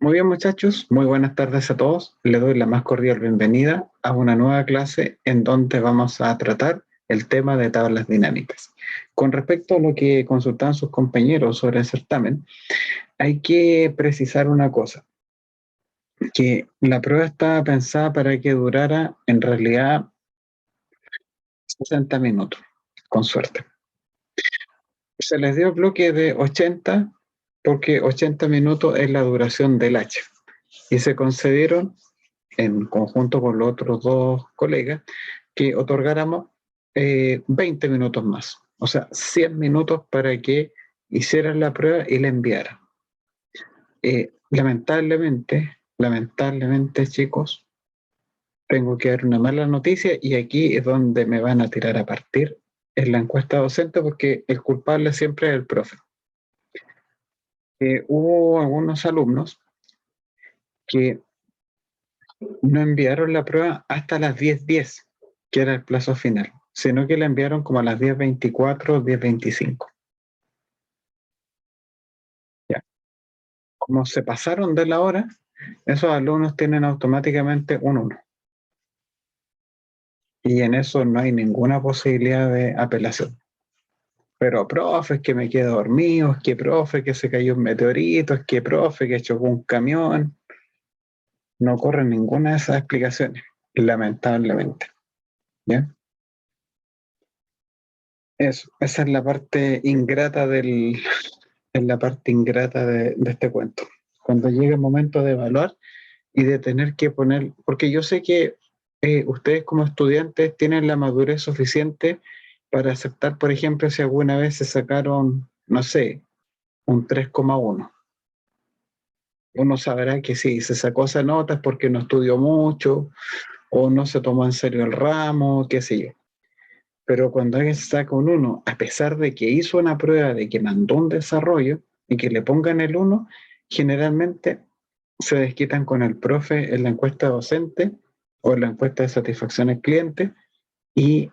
Muy bien, muchachos, muy buenas tardes a todos. Les doy la más cordial bienvenida a una nueva clase en donde vamos a tratar el tema de tablas dinámicas. Con respecto a lo que consultaban sus compañeros sobre el certamen, hay que precisar una cosa, que la prueba estaba pensada para que durara en realidad 60 minutos, con suerte. Se les dio el bloque de 80 porque 80 minutos es la duración del H y se concedieron en conjunto con los otros dos colegas, que otorgáramos 20 minutos más, o sea, 100 minutos para que hicieran la prueba y la enviaran. Lamentablemente, chicos, tengo que dar una mala noticia y aquí es donde me van a tirar a partir en la encuesta docente porque el culpable siempre es el profe. Hubo algunos alumnos que no enviaron la prueba hasta las 10:10, que era el plazo final, sino que la enviaron como a las 10:24, 10:25. Ya. Como se pasaron de la hora, esos alumnos tienen automáticamente un 1. Y en eso no hay ninguna posibilidad de apelación. Pero profe, es que me quedé dormido, es que profe, que se cayó un meteorito, es que profe, que chocó un camión. No corre ninguna de esas explicaciones, lamentablemente. ¿Ya? Eso, esa es la parte ingrata es la parte ingrata de este cuento. Cuando llega el momento de evaluar y de tener que poner, porque yo sé que ustedes como estudiantes tienen la madurez suficiente para aceptar, por ejemplo, si alguna vez se sacaron, no sé, un 3,1. Uno sabrá que si se sacó esa nota es porque no estudió mucho o no se tomó en serio el ramo, qué sé yo. Pero cuando alguien se saca un 1, a pesar de que hizo una prueba, de que mandó un desarrollo y que le pongan el 1, generalmente se desquitan con el profe en la encuesta docente o en la encuesta de satisfacción al cliente, y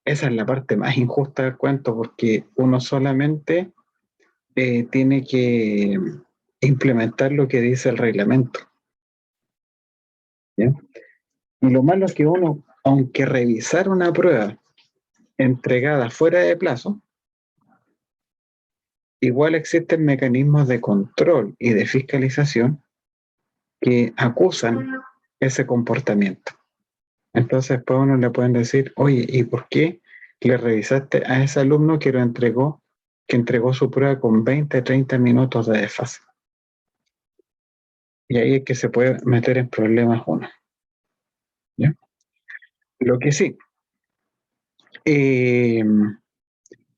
esa es la parte más injusta del cuento porque uno solamente tiene que implementar lo que dice el reglamento. ¿Ya? Y lo malo es que uno, aunque revisar una prueba entregada fuera de plazo, igual existen mecanismos de control y de fiscalización que acusan ese comportamiento. Entonces, pues uno le pueden decir, oye, ¿y por qué le revisaste a ese alumno que entregó su prueba con 20, 30 minutos de desfase? Y ahí es que se puede meter en problemas uno. ¿Ya? Lo que sí, eh,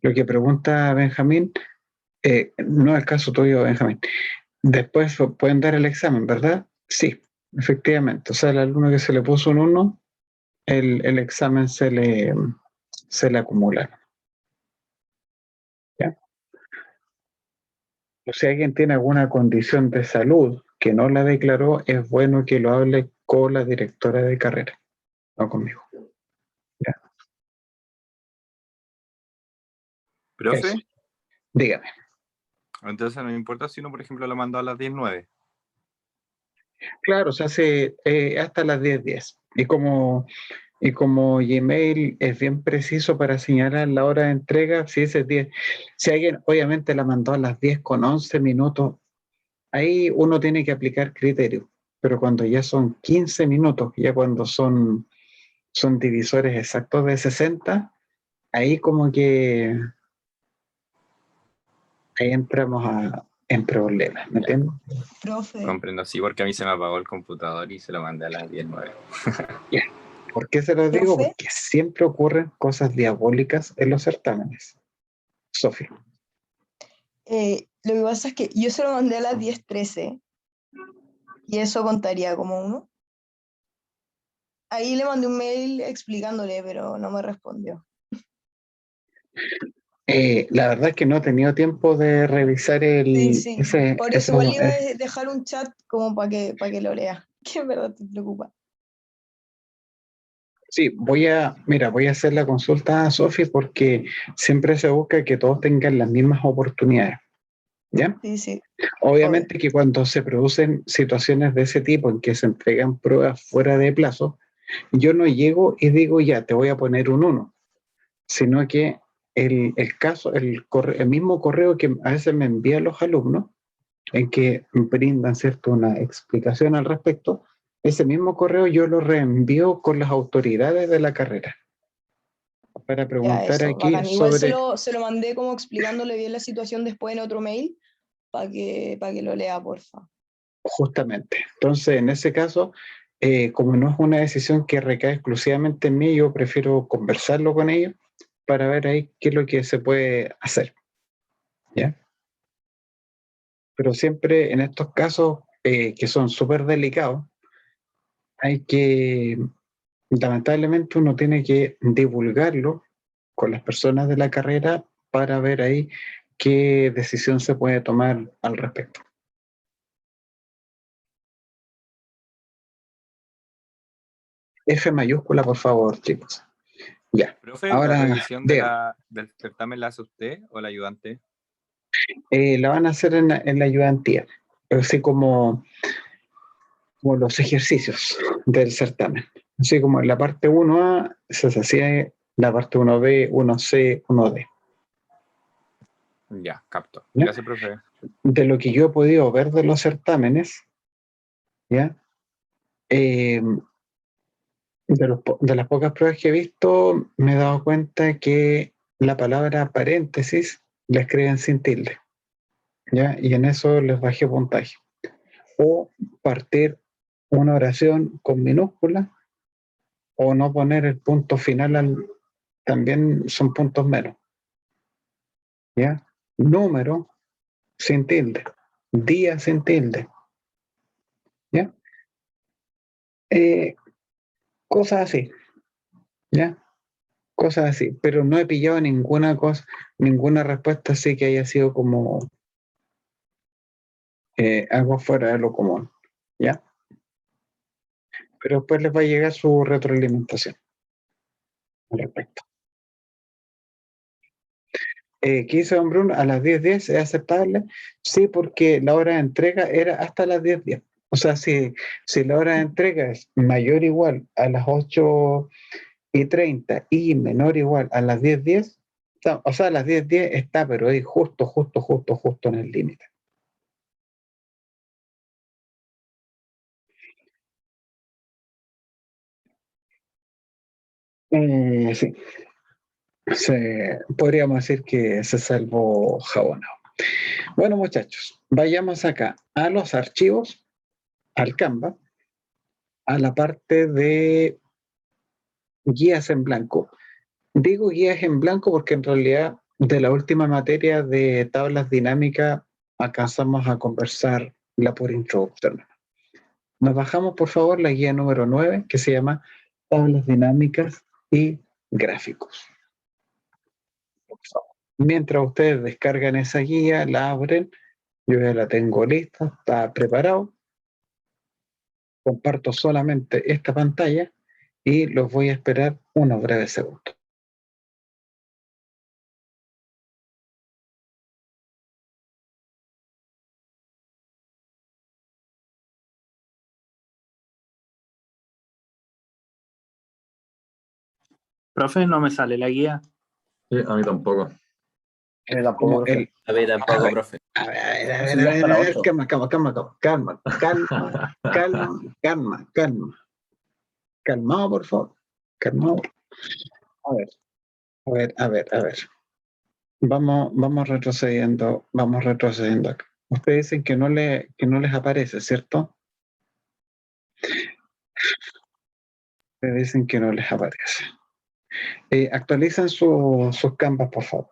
lo que pregunta Benjamín, no es el caso tuyo, Benjamín. Después pueden dar el examen, ¿verdad? Sí, efectivamente. O sea, el alumno que se le puso un 1, el examen se le acumula. ¿Ya? O si alguien tiene alguna condición de salud que no la declaró, es bueno que lo hable con la directora de carrera, no conmigo. ¿Ya? Eso, ¿Profe? dígame. Entonces no me importa si uno, por ejemplo, lo mandó a las 10:09. Claro, se hace hasta las 10:10. Y como Gmail es bien preciso para señalar la hora de entrega, si ese es 10, si alguien obviamente la mandó a las 10:11, ahí uno tiene que aplicar criterio. Pero cuando ya son 15 minutos, ya cuando son divisores exactos de 60, ahí como que ahí entramos en problemas, ¿me entiendes? Profe, Comprendo, sí, porque a mí se me apagó el computador y se lo mandé a las 10:09. Ya. ¿Por qué se los digo? profe, Porque siempre ocurren cosas diabólicas en los certámenes. Sofía. lo que pasa es que yo se lo mandé a las 10:13 y eso contaría como uno. Ahí le mandé un mail explicándole, pero no me respondió. La verdad es que no he tenido tiempo de revisar Sí. Por eso igual eso. le iba a dejar un chat como para que lo lea, que en verdad te preocupa. Sí, voy a hacer la consulta a Sofi porque siempre se busca que todos tengan las mismas oportunidades. ¿Ya? Sí, sí. Obviamente que cuando se producen situaciones de ese tipo en que se entregan pruebas fuera de plazo, yo no llego y digo, ya, te voy a poner un 1, sino que el mismo correo que a veces me envían los alumnos, en que brindan, ¿cierto?, una explicación al respecto, ese mismo correo yo lo reenvío con las autoridades de la carrera para Ya, preguntar eso, aquí bacán. Igual sobre se lo mandé como explicándole bien la situación después en otro mail para que lo lea, porfa. justamente. Entonces, en ese caso, como no es una decisión que recae exclusivamente en mí, yo prefiero conversarlo con ellos para ver ahí qué es lo que se puede hacer. ¿Ya? Pero siempre en estos casos que son súper delicados, hay que, lamentablemente uno tiene que divulgarlo con las personas de la carrera para ver ahí qué decisión se puede tomar al respecto. F mayúscula, por favor, chicos. Ya. Profe, ¿la Ahora, revisión vean, del certamen la hace usted o el ayudante? la van a hacer en la ayudantía, así como los ejercicios del certamen. Así como en la parte 1A se hacía la parte 1B, 1C, 1D. Ya, capto. ¿Ya? Gracias, profe. De lo que yo he podido ver de los certámenes, ¿ya? Eh, de las pocas pruebas que he visto, me he dado cuenta que la palabra paréntesis la escriben sin tilde, ¿ya? Y en eso les bajé puntaje. O partir una oración con minúscula o no poner el punto final, también son puntos menos, ¿ya? Número sin tilde, día sin tilde, ¿ya? Eh, cosas así, ¿ya? Cosas así, pero no he pillado ninguna cosa, ninguna respuesta así que haya sido como algo fuera de lo común, ¿ya? Pero después les va a llegar su retroalimentación al respecto. ¿Qué dice don Bruno? A las 10:10 es aceptable. Sí, porque la hora de entrega era hasta las 10:10. O sea, si la hora de entrega es mayor o igual a las 8:30 y menor o igual a las 10:10, o sea, a las 10:10 está, pero ahí justo en el límite. Sí, podríamos decir que se salvó jabonado. Bueno, muchachos, vayamos acá a los archivos, al Canva, a la parte de guías en blanco. Digo guías en blanco porque en realidad de la última materia de tablas dinámicas alcanzamos a conversar la pura introducción. Nos bajamos, por favor, la guía número 9, que se llama Tablas dinámicas y gráficos. Por favor. Mientras ustedes descargan esa guía, la abren, yo ya la tengo lista, está preparado. Comparto solamente esta pantalla y los voy a esperar unos breves segundos. Profe, no me sale la guía. Sí, a mí tampoco. Como el, A mí a tampoco, ver, profe. a ver, a ver, a Eso ver, ya a es ver, para a ver, 8. calmado, por favor, calmado. A ver, a ver. Vamos retrocediendo acá. Ustedes dicen que no les aparece, ¿cierto? Ustedes dicen que no les aparece. Actualicen sus Canvas, por favor.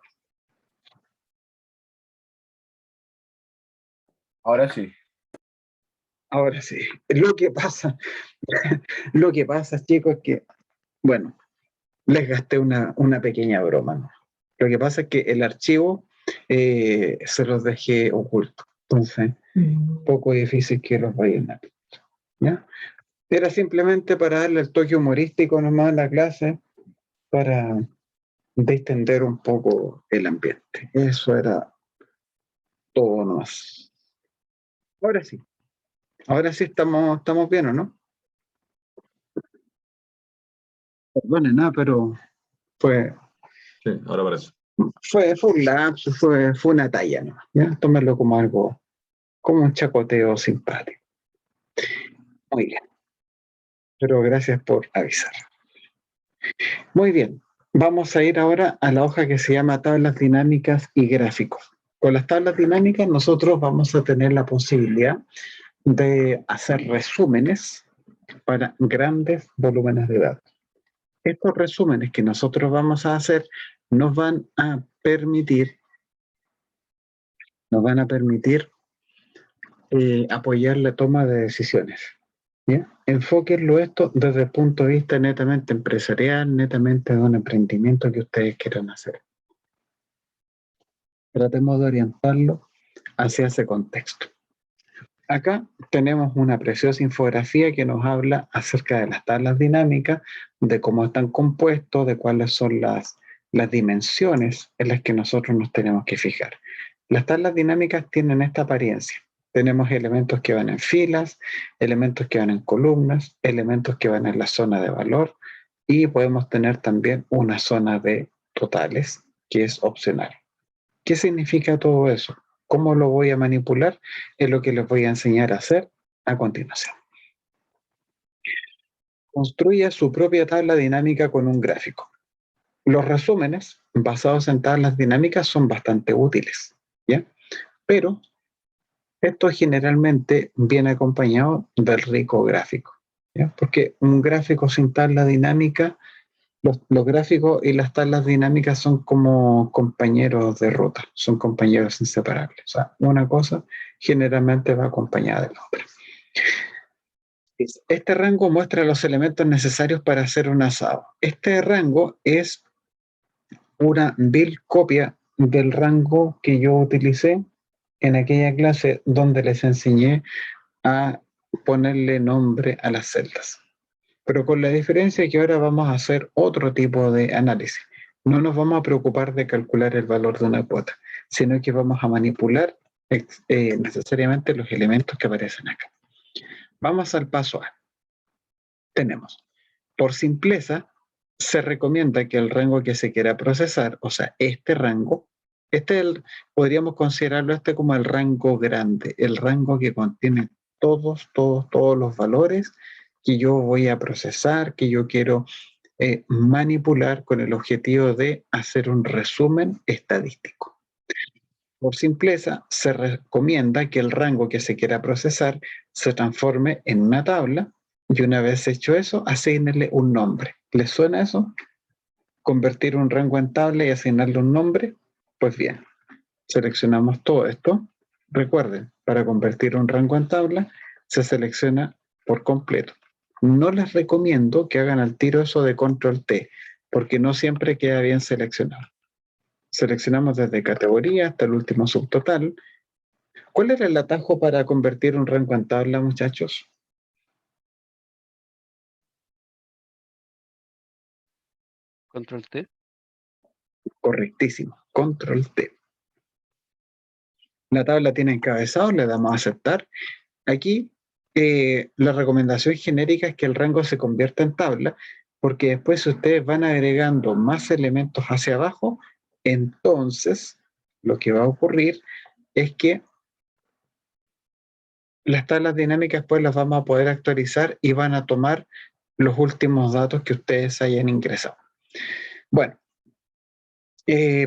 Ahora sí. Ahora sí. Lo que pasa, chicos, es que, bueno, les gasté una pequeña broma, ¿no? Lo que pasa es que el archivo se los dejé oculto. Entonces, poco difícil que los vayan a ver, ¿ya? Era simplemente para darle el toque humorístico nomás a la clase, para distender un poco el ambiente. Eso era todo nomás. Ahora sí. Ahora sí estamos bien, ¿o no? Perdone, nada, pero fue Sí, ahora parece. un lapso, fue una talla, ¿no? ¿Ya? Tómalo como algo, como un chacoteo simpático. Muy bien. Pero gracias por avisar. Muy bien. Vamos a ir ahora a la hoja que se llama tablas dinámicas y gráficos. Con las tablas dinámicas nosotros vamos a tener la posibilidad de hacer resúmenes para grandes volúmenes de datos. Estos resúmenes que nosotros vamos a hacer nos van a permitir apoyar la toma de decisiones. ¿Ya? Enfóquenlo esto desde el punto de vista netamente empresarial, netamente de un emprendimiento que ustedes quieran hacer. Tratemos de orientarlo hacia ese contexto. Acá tenemos una preciosa infografía que nos habla acerca de las tablas dinámicas, de cómo están compuestos, de cuáles son las dimensiones en las que nosotros nos tenemos que fijar. Las tablas dinámicas tienen esta apariencia. Tenemos elementos que van en filas, elementos que van en columnas, elementos que van en la zona de valor y podemos tener también una zona de totales que es opcional. ¿Qué significa todo eso? ¿Cómo lo voy a manipular? Es lo que les voy a enseñar a hacer a continuación. Construya su propia tabla dinámica con un gráfico. Los resúmenes basados en tablas dinámicas son bastante útiles, ¿ya? Pero esto generalmente viene acompañado del rico gráfico, ¿ya? Porque un gráfico sin tabla dinámica, los gráficos y las tablas dinámicas son como compañeros de ruta, son compañeros inseparables. O sea, una cosa generalmente va acompañada de la otra. Este rango muestra los elementos necesarios para hacer un asado. Este rango es una vil copia del rango que yo utilicé en aquella clase donde les enseñé a ponerle nombre a las celdas. Pero con la diferencia que ahora vamos a hacer otro tipo de análisis. No nos vamos a preocupar de calcular el valor de una cuota, sino que vamos a manipular necesariamente los elementos que aparecen acá. Vamos al paso A. Tenemos, por simpleza, se recomienda que el rango que se quiera procesar, o sea, este rango, podríamos considerarlo como el rango grande, el rango que contiene todos los valores que yo voy a procesar, que yo quiero manipular con el objetivo de hacer un resumen estadístico. Por simpleza, se recomienda que el rango que se quiera procesar se transforme en una tabla y una vez hecho eso, asignarle un nombre. ¿Les suena eso? Convertir un rango en tabla y asignarle un nombre. Pues bien, seleccionamos todo esto. Recuerden, para convertir un rango en tabla, se selecciona por completo. No les recomiendo que hagan al tiro eso de control T, porque no siempre queda bien seleccionado. Seleccionamos desde categoría hasta el último subtotal. ¿Cuál era el atajo para convertir un rango en tabla, muchachos? Control T. Correctísimo, control T. La tabla tiene encabezado, le damos a aceptar. Aquí la recomendación genérica es que el rango se convierta en tabla, porque después si ustedes van agregando más elementos hacia abajo, entonces lo que va a ocurrir es que las tablas dinámicas pues las vamos a poder actualizar y van a tomar los últimos datos que ustedes hayan ingresado. Bueno,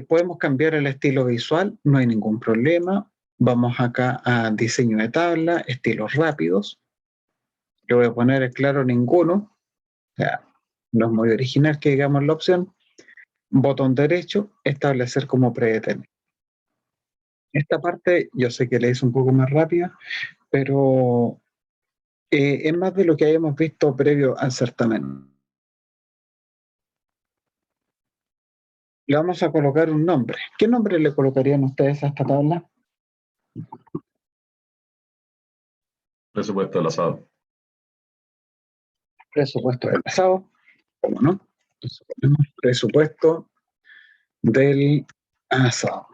podemos cambiar el estilo visual, no hay ningún problema. Vamos acá a diseño de tabla, estilos rápidos. Yo voy a poner el claro ninguno, o sea, no es muy original que digamos la opción. Botón derecho, establecer como predeterminado. Esta parte yo sé que la hice un poco más rápida, pero es más de lo que hayamos visto previo al certamen. Le vamos a colocar un nombre. ¿Qué nombre le colocarían ustedes a esta tabla? Presupuesto del asado. Presupuesto del asado, ¿cómo no? Presupuesto del asado.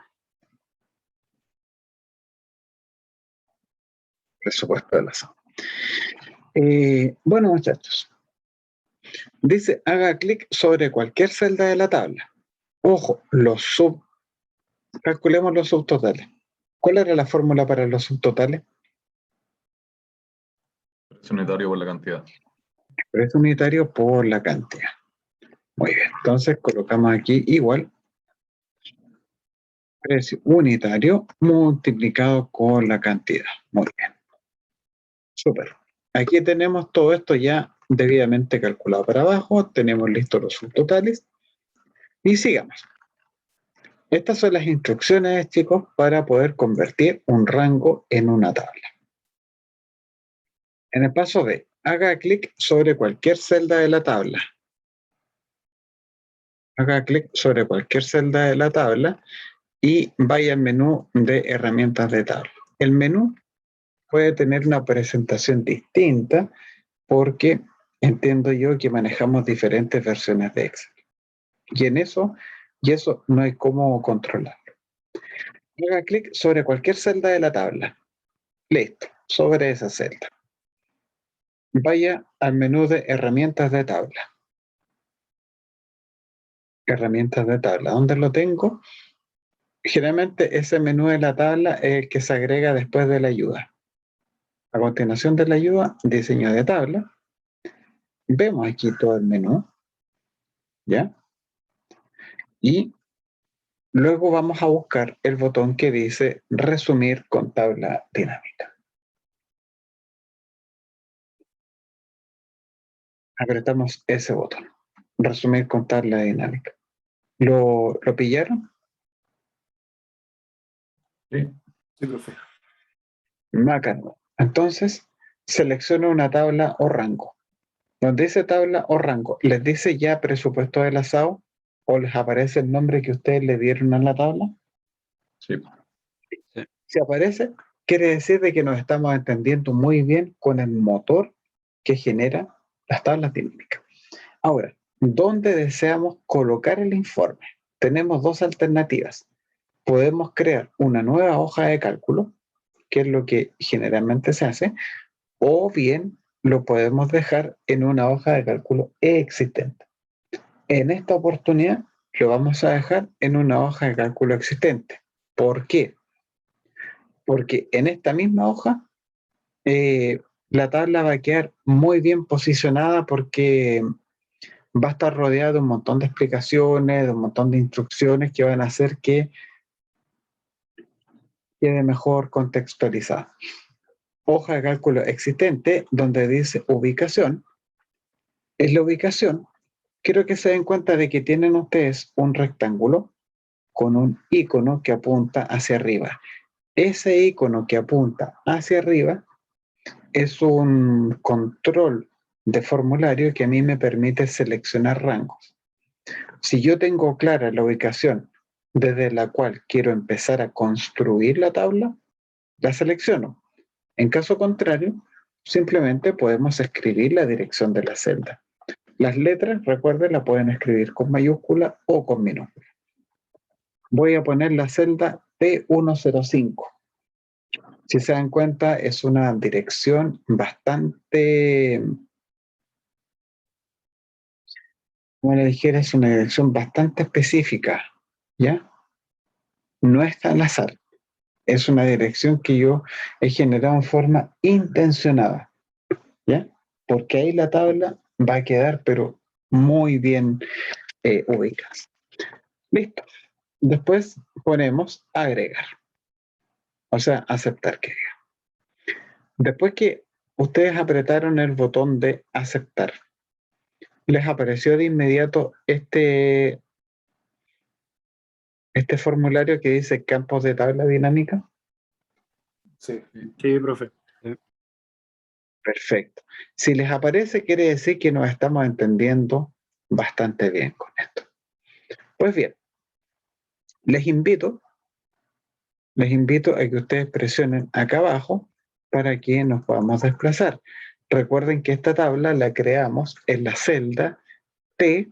presupuesto del asado. Bueno, muchachos, dice haga clic sobre cualquier celda de la tabla. Ojo, calculemos los subtotales. ¿Cuál era la fórmula para los subtotales? Precio unitario por la cantidad. Precio unitario por la cantidad. Muy bien, entonces colocamos aquí igual precio unitario multiplicado con la cantidad. Muy bien. Súper. Aquí tenemos todo esto ya debidamente calculado para abajo. Tenemos listos los subtotales. Y sigamos. Estas son las instrucciones, chicos, para poder convertir un rango en una tabla. En el paso B, haga clic sobre cualquier celda de la tabla. Haga clic sobre cualquier celda de la tabla y vaya al menú de herramientas de tabla. El menú puede tener una presentación distinta porque entiendo yo que manejamos diferentes versiones de Excel. Y eso no hay cómo controlarlo. Haga clic sobre cualquier celda de la tabla. Listo, sobre esa celda. Vaya al menú de herramientas de tabla. Herramientas de tabla. ¿Dónde lo tengo? Generalmente ese menú de la tabla es el que se agrega después de la ayuda. A continuación de la ayuda, diseño de tabla. Vemos aquí todo el menú, ¿ya? Y luego vamos a buscar el botón que dice resumir con tabla dinámica. Apretamos ese botón, resumir con tabla dinámica. ¿Lo pillaron? Sí. Sí, profe. Bacán. Entonces, selecciona una tabla o rango. Donde dice tabla o rango, ¿les dice ya presupuesto del asado? ¿O les aparece el nombre que ustedes le dieron a la tabla? Sí. Si aparece, quiere decir de que nos estamos entendiendo muy bien con el motor que genera las tablas dinámicas. Ahora, ¿dónde deseamos colocar el informe? Tenemos dos alternativas. Podemos crear una nueva hoja de cálculo, que es lo que generalmente se hace, o bien lo podemos dejar en una hoja de cálculo existente. En esta oportunidad lo vamos a dejar en una hoja de cálculo existente. ¿Por qué? Porque en esta misma hoja la tabla va a quedar muy bien posicionada porque va a estar rodeada de un montón de explicaciones, de un montón de instrucciones que van a hacer que quede mejor contextualizada. Hoja de cálculo existente donde dice ubicación. En la ubicación, quiero que se den cuenta de que tienen ustedes un rectángulo con un icono que apunta hacia arriba. Ese icono que apunta hacia arriba es un control de formulario que a mí me permite seleccionar rangos. Si yo tengo clara la ubicación desde la cual quiero empezar a construir la tabla, la selecciono. En caso contrario, simplemente podemos escribir la dirección de la celda. Las letras, recuerden, la pueden escribir con mayúscula o con minúscula. Voy a poner la celda T105. Si se dan cuenta, es una dirección bastante, como le dijera, es una dirección bastante específica, ¿ya? No está al azar. Es una dirección que yo he generado en forma intencionada, ¿ya? Porque ahí la tabla va a quedar, pero muy bien ubicada. Listo. Después ponemos agregar, o sea, aceptar que diga. Después que ustedes apretaron el botón de aceptar, les apareció de inmediato este formulario que dice campos de tabla dinámica. Sí, sí, profe. Perfecto. Si les aparece, quiere decir que nos estamos entendiendo bastante bien con esto. Pues bien, les invito a que ustedes presionen acá abajo para que nos podamos desplazar. Recuerden que esta tabla la creamos en la celda T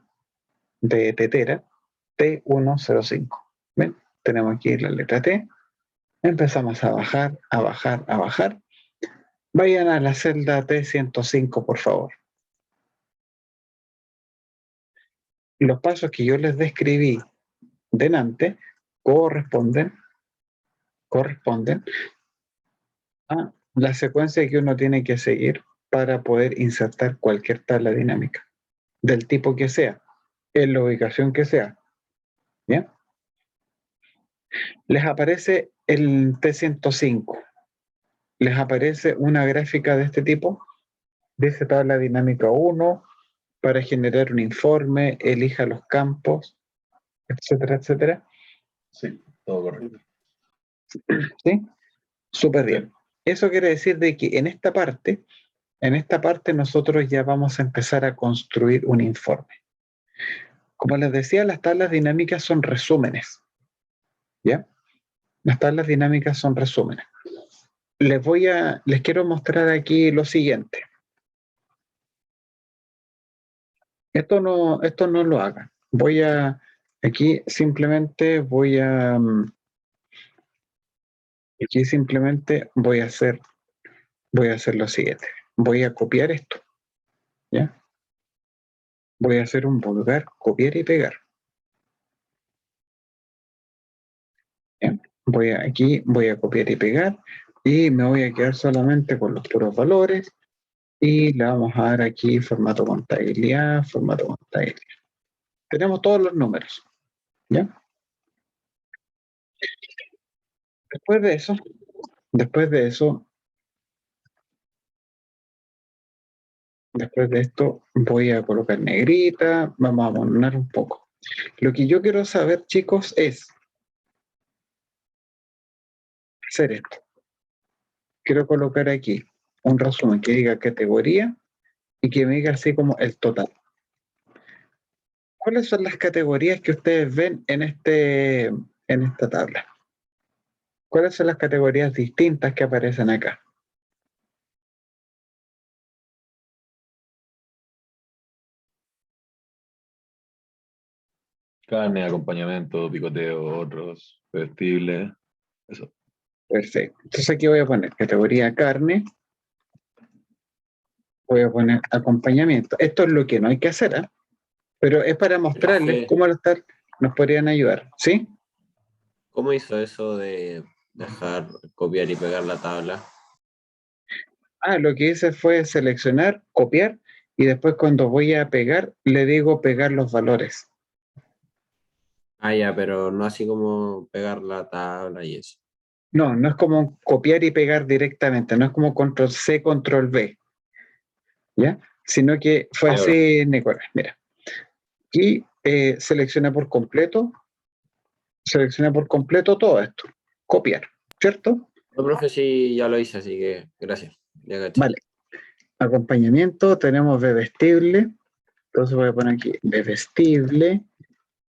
de tetera, T105. ¿Ven? Tenemos aquí la letra T. Empezamos a bajar, a bajar, a bajar. Vayan a la celda T105, por favor. Los pasos que yo les describí delante corresponden a la secuencia que uno tiene que seguir para poder insertar cualquier tabla dinámica, del tipo que sea, en la ubicación que sea. ¿Bien? Les aparece el T105. Les aparece una gráfica de este tipo. Dice tabla dinámica 1, para generar un informe, elija los campos, etcétera, etcétera. Sí, todo correcto. ¿Sí? Súper bien. Eso quiere decir de que en esta parte nosotros ya vamos a empezar a construir un informe. Como les decía, las tablas dinámicas son resúmenes. ¿Ya? Las tablas dinámicas son resúmenes. Les quiero mostrar aquí lo siguiente. Esto no lo hagan. Aquí simplemente voy a hacer lo siguiente. Voy a copiar esto. ¿Ya? Voy a hacer un vulgar copiar y pegar. ¿Ya? Voy a copiar y pegar y me voy a quedar solamente con los puros valores y le vamos a dar aquí formato contabilidad. Tenemos todos los números. ¿Ya? Después de esto voy a colocar negrita, vamos a abonar un poco. Lo que yo quiero saber, chicos, es hacer esto. Quiero colocar aquí un resumen que diga categoría y que me diga así como el total. ¿Cuáles son las categorías que ustedes ven en esta tabla? ¿Cuáles son las categorías distintas que aparecen acá? Carne, acompañamiento, picoteo, otros, vestibles, eso. Perfecto. Entonces aquí voy a poner categoría carne, voy a poner acompañamiento. Esto es lo que no hay que hacer, ¿eh? Pero es para mostrarles Profe, cómo nos podrían ayudar, ¿sí? ¿cómo hizo eso de dejar copiar y pegar la tabla? Lo que hice fue seleccionar, copiar, y después cuando voy a pegar, le digo pegar los valores. Ah, ya, pero no así como pegar la tabla y eso. No es como copiar y pegar directamente, no es como control C, control V, ¿ya? Sino que fue Ya, así, Nicolás, mira. Y seleccioné por completo todo esto, copiar, ¿cierto? no, profe, sí, ya lo hice, así que gracias. Ya caché. Vale. Acompañamiento, tenemos bebestible, entonces voy a poner aquí bebestible,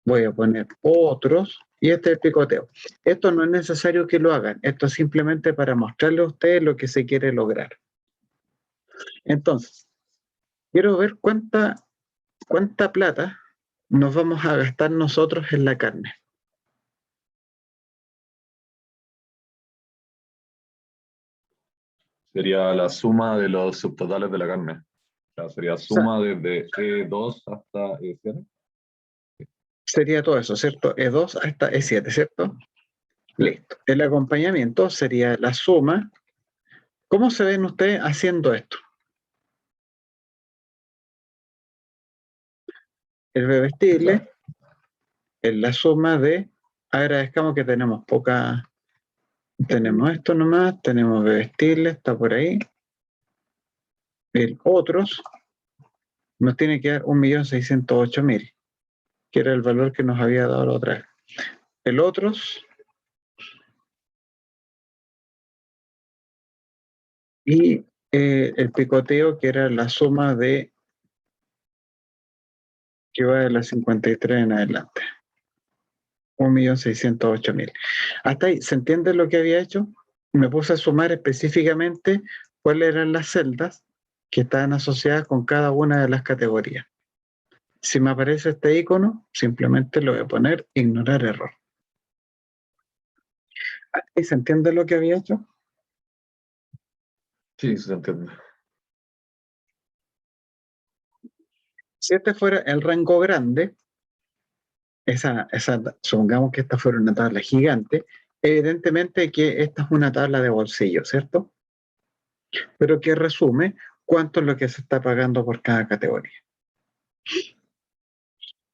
voy a poner otros, y este es el picoteo. Esto no es necesario que lo hagan, esto es simplemente para mostrarle a ustedes lo que se quiere lograr. Entonces, quiero ver cuánta plata nos vamos a gastar nosotros en la carne. Sería la suma de los subtotales de la carne. O sea, sería suma desde E2 hasta E7. Sería todo eso, ¿cierto? E2 hasta E7, ¿cierto? Listo. El acompañamiento sería la suma. ¿Cómo se ven ustedes haciendo esto? El bebestible es la suma de, agradezcamos que tenemos tenemos esto nomás, tenemos bebestible, está por ahí. El otros nos tiene que dar 1.608.000, que era el valor que nos había dado la otra vez. El otros y el picoteo, que era la suma de que va de las 53 en adelante. 1.608.000. Hasta ahí, ¿se entiende lo que había hecho? Me puse a sumar específicamente cuáles eran las celdas que estaban asociadas con cada una de las categorías. Si me aparece este icono, simplemente lo voy a poner ignorar error. ¿Hasta ahí se entiende lo que había hecho? Sí, se entiende. Si este fuera el rango grande, supongamos que esta fuera una tabla gigante, evidentemente que esta es una tabla de bolsillo, ¿cierto? Pero que resume cuánto es lo que se está pagando por cada categoría.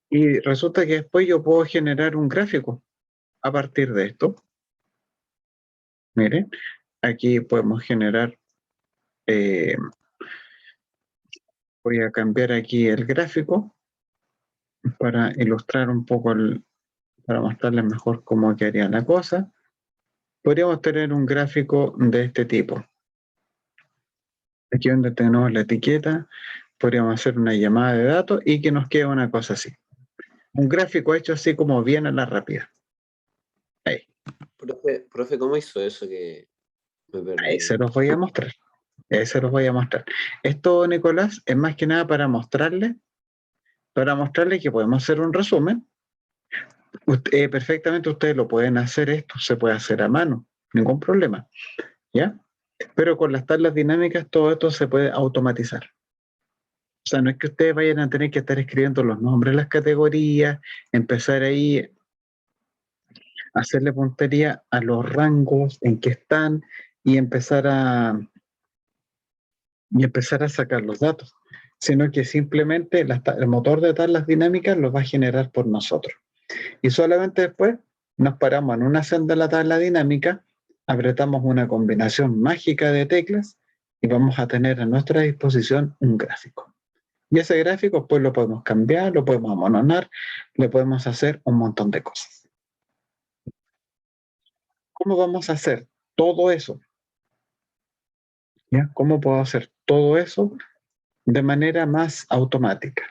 Y resulta que después yo puedo generar un gráfico a partir de esto. Miren, aquí podemos generar, voy a cambiar aquí el gráfico para ilustrar un poco, para mostrarles mejor cómo quedaría la cosa. Podríamos tener un gráfico de este tipo. Aquí donde tenemos la etiqueta, podríamos hacer una llamada de datos y que nos quede una cosa así. Un gráfico hecho así como bien a la rápida. Ahí, Profe, ¿cómo hizo eso que me ahí perdí? se los voy a mostrar. Ahí se los voy a mostrar. Esto, Nicolás, es más que nada para mostrarle que podemos hacer un resumen. Perfectamente ustedes lo pueden hacer esto, se puede hacer a mano, ningún problema, ¿ya? Pero con las tablas dinámicas todo esto se puede automatizar. O sea, no es que ustedes vayan a tener que estar escribiendo los nombres de las categorías, empezar ahí a hacerle puntería a los rangos en que están y empezar a sacar los datos, sino que simplemente el motor de tablas dinámicas los va a generar por nosotros. Y solamente después nos paramos en una senda de la tabla dinámica, apretamos una combinación mágica de teclas y vamos a tener a nuestra disposición un gráfico. Y ese gráfico pues lo podemos cambiar, lo podemos amononar, le podemos hacer un montón de cosas. ¿Cómo vamos a hacer todo eso? ¿Ya? ¿Cómo puedo hacer todo eso de manera más automática?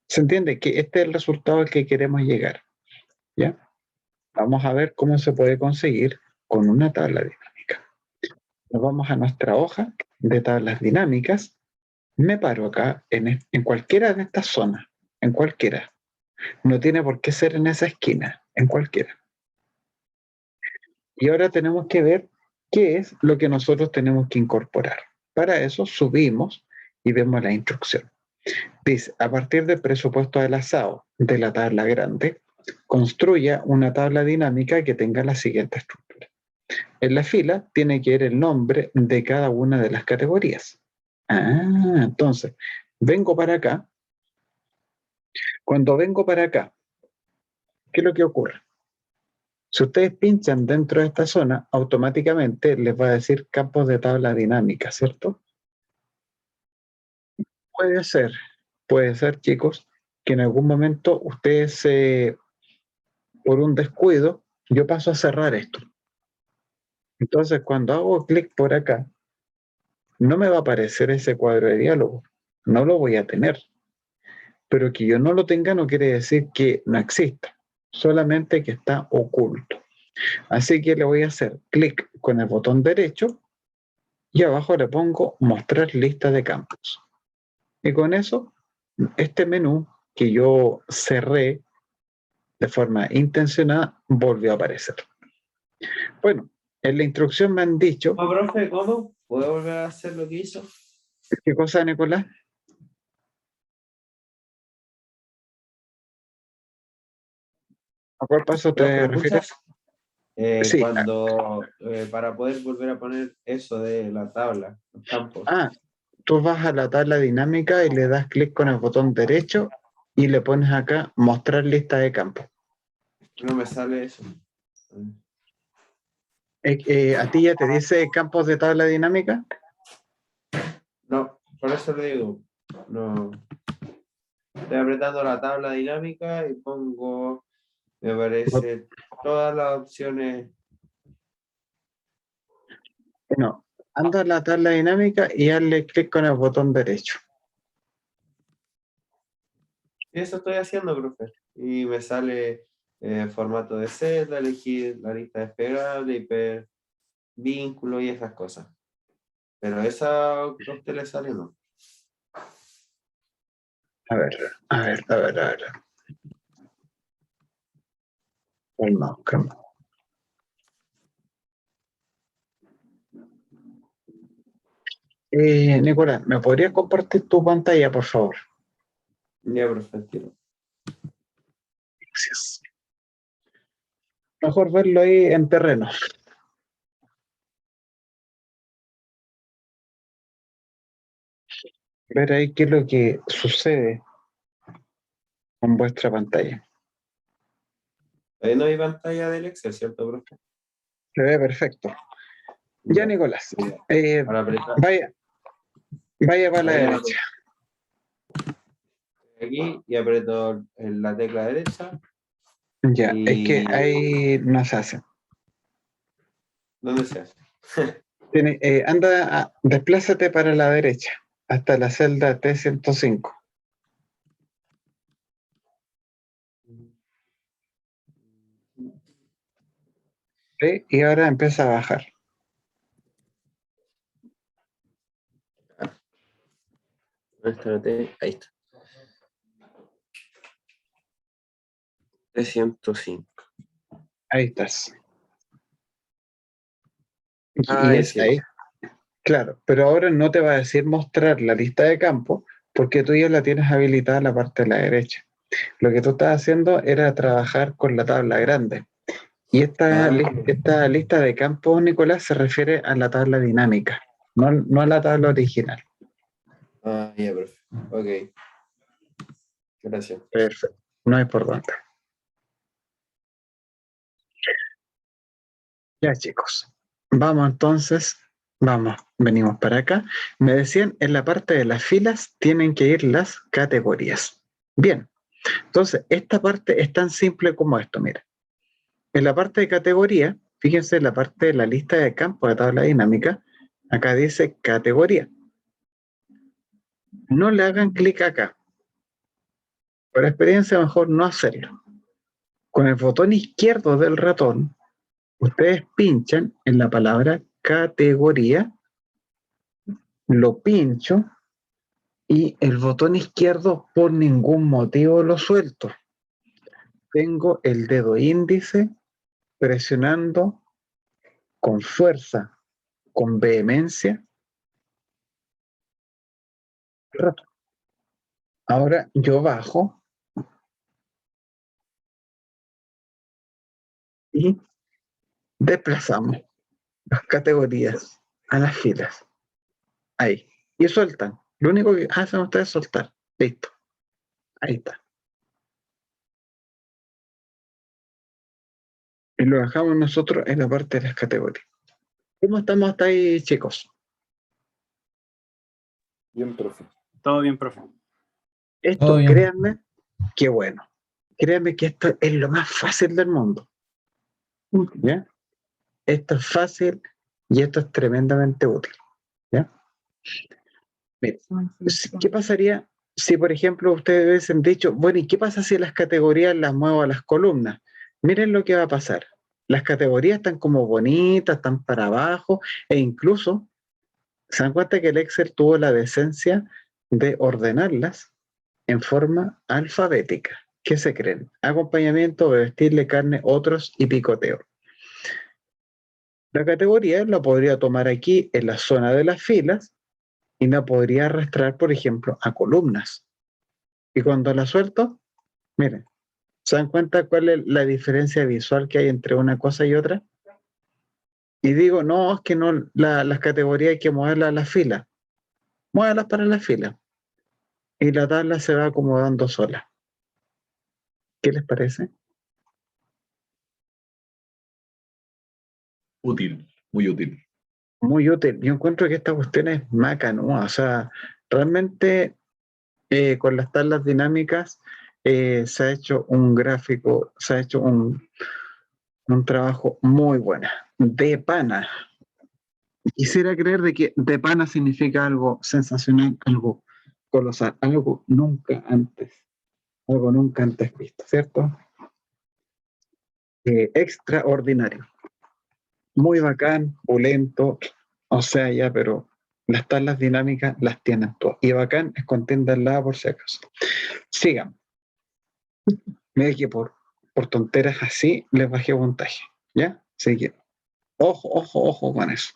¿Se entiende? Que este es el resultado al que queremos llegar. ¿Ya? Vamos a ver cómo se puede conseguir con una tabla dinámica. Nos vamos a nuestra hoja de tablas dinámicas. Me paro acá en cualquiera de estas zonas, en cualquiera. No tiene por qué ser en esa esquina, en cualquiera. Y ahora tenemos que ver qué es lo que nosotros tenemos que incorporar. Para eso subimos y vemos la instrucción. Dice, a partir del presupuesto del asado de la tabla grande, construya una tabla dinámica que tenga la siguiente estructura. En la fila tiene que ir el nombre de cada una de las categorías. Entonces, vengo para acá. Cuando vengo para acá, ¿qué es lo que ocurre? Si ustedes pinchan dentro de esta zona, automáticamente les va a decir campos de tabla dinámica, ¿cierto? Puede ser, chicos, que en algún momento ustedes, por un descuido, yo paso a cerrar esto. Entonces, cuando hago clic por acá, no me va a aparecer ese cuadro de diálogo. No lo voy a tener. Pero que yo no lo tenga no quiere decir que no exista, solamente que está oculto. Así que le voy a hacer clic con el botón derecho y abajo le pongo mostrar lista de campos. Y con eso, este menú que yo cerré de forma intencionada volvió a aparecer. Bueno, en la instrucción me han dicho... No, profe, ¿cómo? ¿Puedo volver a hacer lo que hizo? ¿Qué cosa, Nicolás? ¿A cuál paso Profe, te ¿me refieres? escuchas? Sí. Cuando, para poder volver a poner eso de la tabla, los campos. Tú vas a la tabla dinámica y le das clic con el botón derecho y le pones acá mostrar lista de campos. No me sale eso. ¿A ti ya te dice campos de tabla dinámica? No, por eso le digo, no. Estoy apretando la tabla dinámica y pongo, me aparece todas las opciones. No, anda a la tabla dinámica y hazle clic con el botón derecho. Y eso estoy haciendo, profe. Y me sale formato de celda, elegir la lista desplegable, hipervínculo y esas cosas. Pero esa a usted le sale, ¿no? A ver. Calma. Nicolás, ¿me podrías compartir tu pantalla, por favor? Ya, profe, tiro. Gracias. Mejor verlo ahí en terreno. Ver ahí qué es lo que sucede con vuestra pantalla. Ahí no hay pantalla del Excel, ¿cierto, profe? Se ve perfecto. Ya, Nicolás, Ya. Ahora apretar vaya para la Ahí derecha. aquí y aprieto en la tecla derecha. Ya, es que Y ahí no se hace. ¿dónde se hace? Desplázate para la derecha, hasta la celda T105. ¿Sí? Y ahora empieza a bajar. Ahí está. 305. Ahí estás. Ah, Y es sí. ahí. Claro, pero ahora no te va a decir mostrar la lista de campo porque tú ya la tienes habilitada en la parte de la derecha. Lo que tú estás haciendo era trabajar con la tabla grande. Y esta lista de campos, Nicolás, se refiere a la tabla dinámica, no a la tabla original. Ya, profe. Ok. Gracias. Perfecto. No hay por dónde. Ya, chicos. Vamos entonces. Vamos, venimos para acá. Me decían, en la parte de las filas tienen que ir las categorías. Bien. Entonces, esta parte es tan simple como esto, mira. En la parte de categoría, fíjense en la parte de la lista de campos de tabla dinámica, acá dice categoría. No le hagan clic acá. Por experiencia, mejor no hacerlo. Con el botón izquierdo del ratón, ustedes pinchan en la palabra categoría, lo pincho y el botón izquierdo por ningún motivo lo suelto. Tengo el dedo índice presionando con fuerza, con vehemencia. Ahora yo bajo y desplazamos las categorías a las filas. Ahí. Y sueltan. Lo único que hacen ustedes es soltar. Listo. Ahí está. Y lo dejamos nosotros en la parte de las categorías. ¿Cómo estamos hasta ahí, chicos? Bien, profe. Todo bien, profe. Esto, Todo bien. créanme, que bueno. Créanme que esto es lo más fácil del mundo. ¿Ya? Esto es fácil y esto es tremendamente útil. ¿Ya? Mira, ¿qué pasaría si, por ejemplo, ustedes hubiesen dicho, bueno, ¿y qué pasa si las categorías las muevo a las columnas? Miren lo que va a pasar. Las categorías están como bonitas, están para abajo, e incluso se dan cuenta que el Excel tuvo la decencia de ordenarlas en forma alfabética. ¿Qué se creen? Acompañamiento, vestirle carne, otros y picoteo. La categoría la podría tomar aquí en la zona de las filas y la podría arrastrar, por ejemplo, a columnas. Y cuando la suelto, miren, ¿se dan cuenta cuál es la diferencia visual que hay entre una cosa y otra? Y digo, no, es que no, las categorías hay que moverlas a las filas. Muévalas para las filas. Y la tabla se va acomodando sola. ¿Qué les parece? Útil, muy útil. Muy útil. Yo encuentro que esta cuestión es macanúa. O sea, realmente con las tablas dinámicas se ha hecho un gráfico, se ha hecho un trabajo muy bueno. De pana. Quisiera creer de que de pana significa algo sensacional, algo colosal, algo nunca antes visto, ¿cierto? Extraordinario. Muy bacán, pulento, o sea, ya, pero las tablas dinámicas las tienen todas. Y bacán es con tilde al lado por si acaso. Sigan. Mira que por tonteras así les bajé puntaje, ¿ya? Así que, ojo con eso.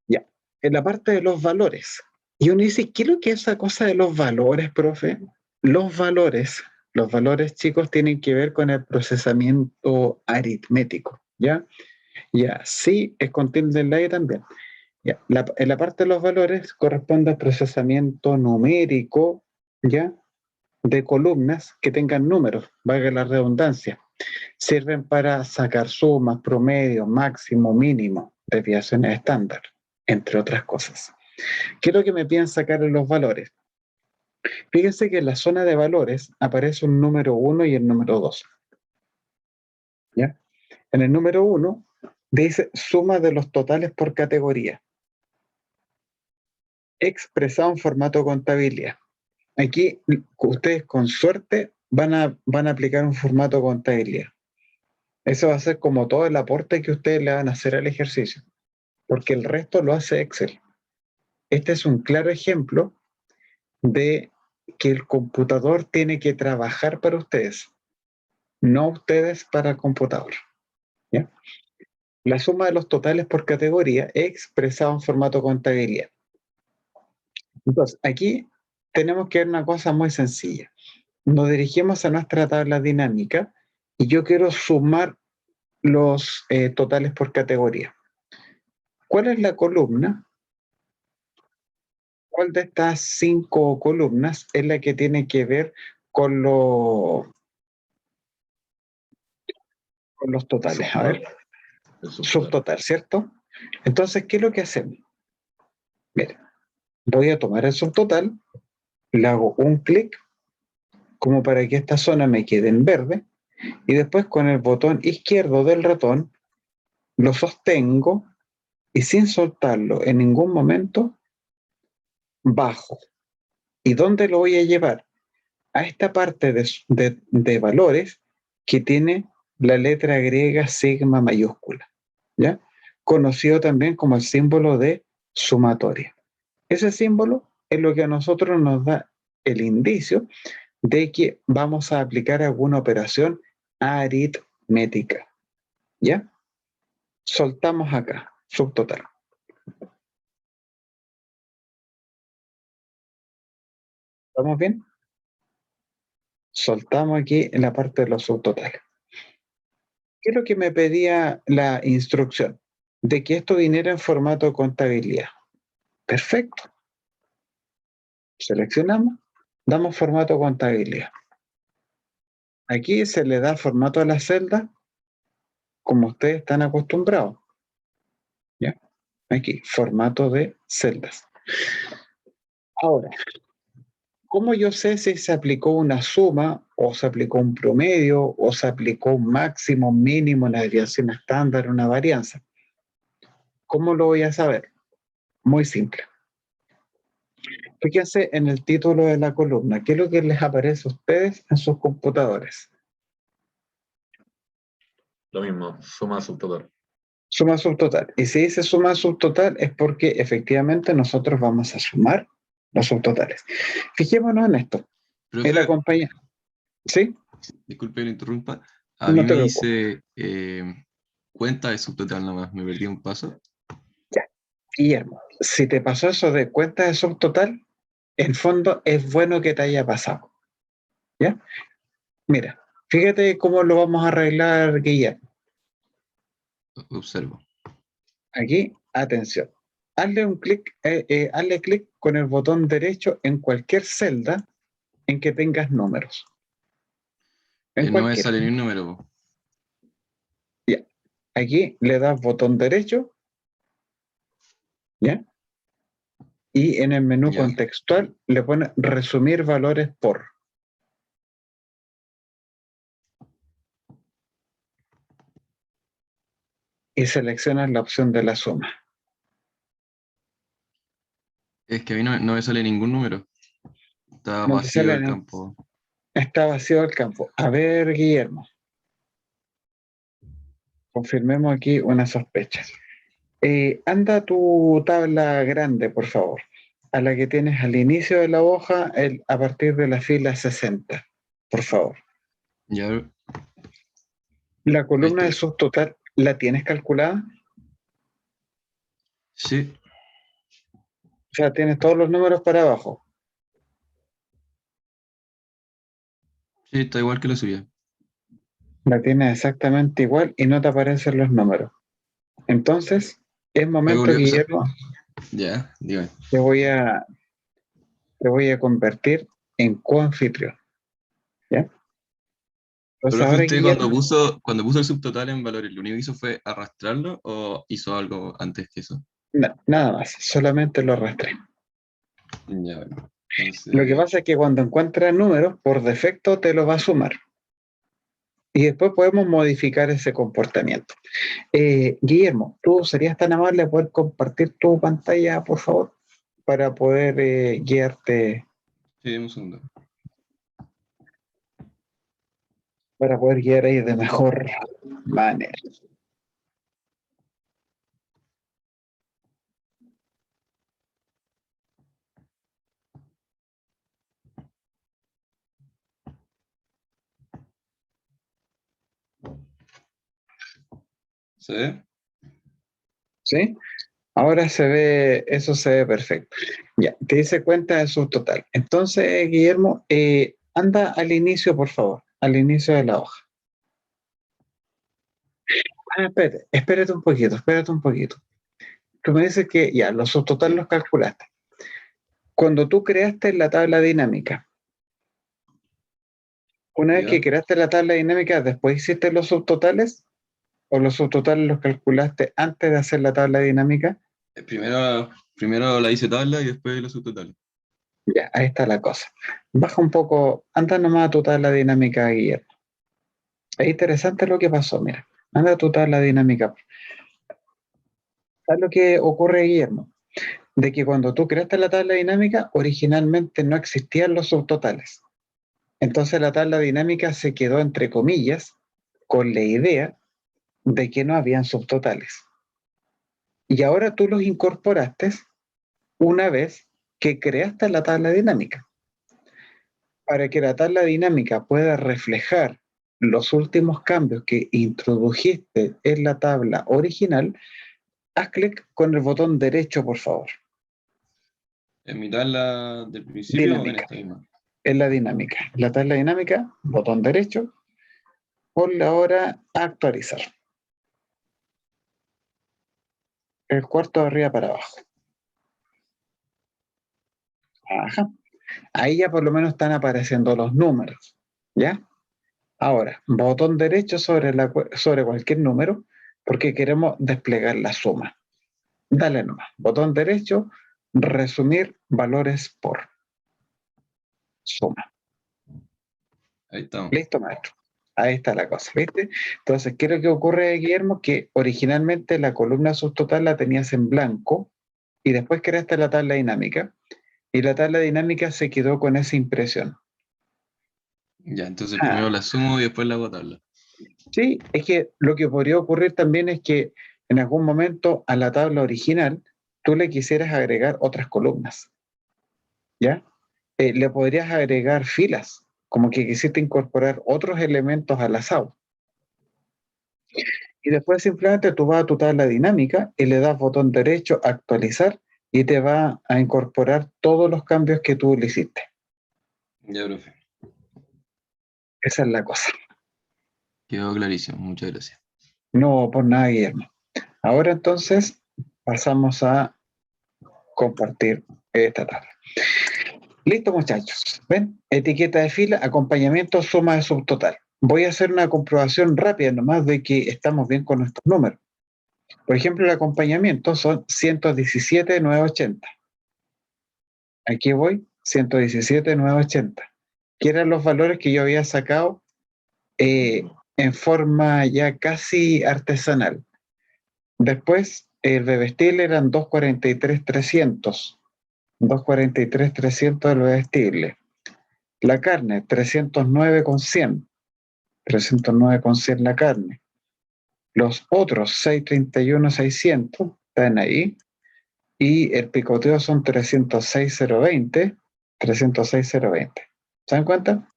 Ya. en la parte de los valores. Y uno dice, ¿qué es lo que es esa cosa de los valores, profe? Los valores, chicos, tienen que ver con el procesamiento aritmético, ¿ya? Ya, sí, es con tilde en la I también. Ya, en la parte de los valores corresponde al procesamiento numérico, ¿ya? De columnas que tengan números, valga la redundancia. Sirven para sacar sumas, promedio, máximo, mínimo, desviaciones estándar, entre otras cosas. ¿Qué es lo que me piden sacar en los valores? Fíjense que en la zona de valores aparece un número 1 y el número 2. ¿Ya? En el número 1 dice suma de los totales por categoría, expresado en formato contabilidad. Aquí ustedes con suerte van a aplicar un formato contabilidad. Eso va a ser como todo el aporte que ustedes le van a hacer al ejercicio, porque el resto lo hace Excel. Este es un claro ejemplo de que el computador tiene que trabajar para ustedes, no ustedes para el computador. ¿Ya? La suma de los totales por categoría es expresada en formato contabilidad. Entonces, aquí tenemos que ver una cosa muy sencilla. Nos dirigimos a nuestra tabla dinámica y yo quiero sumar los totales por categoría. ¿Cuál es la columna? ¿Cuál de estas 5 columnas es la que tiene que ver con los totales? A ver, subtotal, ¿cierto? Entonces, ¿qué es lo que hacemos? Miren, voy a tomar el subtotal, le hago un clic como para que esta zona me quede en verde y después con el botón izquierdo del ratón lo sostengo y sin soltarlo en ningún momento bajo. ¿Y dónde lo voy a llevar? A esta parte de valores que tiene la letra griega sigma mayúscula, ¿ya? Conocido también como el símbolo de sumatoria. Ese símbolo es lo que a nosotros nos da el indicio de que vamos a aplicar alguna operación aritmética, ¿ya? Soltamos acá, subtotal. ¿Estamos bien? Soltamos aquí en la parte de los subtotales. ¿Qué es lo que me pedía la instrucción? De que esto viniera en formato contabilidad. Perfecto. Seleccionamos, damos formato contabilidad. Aquí se le da formato a la celda como ustedes están acostumbrados. ¿Ya? Aquí, formato de celdas. Ahora, ¿cómo yo sé si se aplicó una suma o se aplicó un promedio o se aplicó un máximo, un mínimo, una desviación estándar, una varianza? ¿Cómo lo voy a saber? Muy simple. Fíjense en el título de la columna. ¿Qué es lo que les aparece a ustedes en sus computadores? Lo mismo, suma subtotal. Suma subtotal. Y si dice suma subtotal es porque efectivamente nosotros vamos a sumar los subtotales. Fijémonos en esto. Profe, En la compañía. ¿Sí? disculpe que lo interrumpa. A No mí te me preocupes. dice cuenta de subtotal nomás, me perdí un paso. Guillermo, si te pasó eso de cuenta de subtotal, en fondo es bueno que te haya pasado. ¿Ya? Mira, fíjate cómo lo vamos a arreglar, Guillermo. Observo. Aquí, atención. Hazle clic con el botón derecho en cualquier celda en que tengas números. En No me cualquiera. sale ni un número. Po. Ya. Aquí le das botón derecho. ¿Ya? Y en el menú Ya. contextual le pone resumir valores por. Y seleccionas la opción de la suma. Es que a mí no me sale ningún número. Está No te vacío sale el nada. campo. Está vacío el campo. A ver, Guillermo. Confirmemos aquí una sospecha. Anda a tu tabla grande, por favor. A la que tienes al inicio de la hoja, a partir de la fila 60. Por favor. Ya, La ahí columna de estoy. subtotal, ¿la tienes calculada? Sí. sea, tienes todos los números para abajo. Sí, está igual que la suya. La tienes exactamente igual y no te aparecen los números. Entonces, es momento, O sea, Guillermo, ya, dígame. te voy a convertir en coanfitrión. ¿Ya? Entonces Profe, ahora, usted Guillermo, cuando puso el subtotal en valores, ¿lo único que hizo fue arrastrarlo o hizo algo antes que eso? nada más, solamente lo arrastré. Ya, bueno. Lo que Entonces, pasa es que cuando encuentra números, por defecto te lo va a sumar. Y después podemos modificar ese comportamiento. Guillermo, ¿tú serías tan amable de poder compartir tu pantalla, por favor, para poder guiarte, sí, deme un segundo. para poder guiar ahí de mejor manera? ¿Se ve? ¿Sí? Ahora eso se ve perfecto. Ya, te dice cuenta de su total. Entonces, Guillermo, anda al inicio, por favor, al inicio de la hoja. Espérate un poquito, espérate un poquito. Tú me dices que ya, los subtotales Sí. los calculaste. Cuando tú creaste la tabla dinámica, una vez que ¿Ya? creaste la tabla dinámica, ¿después hiciste los subtotales? ¿O los subtotales los calculaste antes de hacer la tabla dinámica? Primero la hice tabla y después los subtotales. Ya, ahí está la cosa. Baja un poco, anda nomás a tu tabla dinámica, Guillermo. Es interesante lo que pasó, mira. Anda a tu tabla dinámica. ¿Sabes lo que ocurre, Guillermo? De que cuando tú creaste la tabla dinámica, originalmente no existían los subtotales. Entonces la tabla dinámica se quedó, entre comillas, con la idea de que no habían subtotales. Y ahora tú los incorporaste una vez que creaste la tabla dinámica. Para que la tabla dinámica pueda reflejar los últimos cambios que introdujiste en la tabla original, haz clic con el botón derecho, por favor. ¿En mi tabla del principio o en Dinámica. esta misma? En la dinámica. La tabla dinámica, botón derecho, ponle ahora a actualizar. El cuarto de arriba para abajo. Ajá. Ahí ya por lo menos están apareciendo los números. ¿Ya? Ahora, botón derecho sobre cualquier número porque queremos desplegar la suma. Dale nomás. Botón derecho, resumir valores por suma. Ahí estamos. Listo, maestro. Ahí está la cosa, ¿viste? Entonces, ¿qué es lo que ocurre, Guillermo? Que originalmente la columna subtotal la tenías en blanco y después creaste la tabla dinámica y la tabla dinámica se quedó con esa impresión. Ya, entonces Ah, primero la sumo y después la hago tabla. sí, es que lo que podría ocurrir también es que en algún momento a la tabla original tú le quisieras agregar otras columnas, ¿ya? Le podrías agregar filas, como que quisiste incorporar otros elementos al asado. Y después simplemente tú vas a tu tabla dinámica y le das botón derecho, actualizar, y te va a incorporar todos los cambios que tú le hiciste. Ya, profe. Esa es la cosa. Quedó clarísimo. Muchas gracias. No por nada, Guillermo. Ahora entonces pasamos a compartir esta tabla. Listo, muchachos. ¿Ven? Etiqueta de fila, acompañamiento, suma de subtotal. Voy a hacer una comprobación rápida nomás de que estamos bien con nuestros números. Por ejemplo, el acompañamiento son 117,980. Aquí voy, 117,980, que eran los valores que yo había sacado en forma ya casi artesanal. Después, el bebestible eran 243,300. 243,300 del bebestible. La carne, 309,100. 309,100 la carne. Los otros, 631,600, están ahí. Y el picoteo son 306,020. 306,020. ¿Se dan cuenta?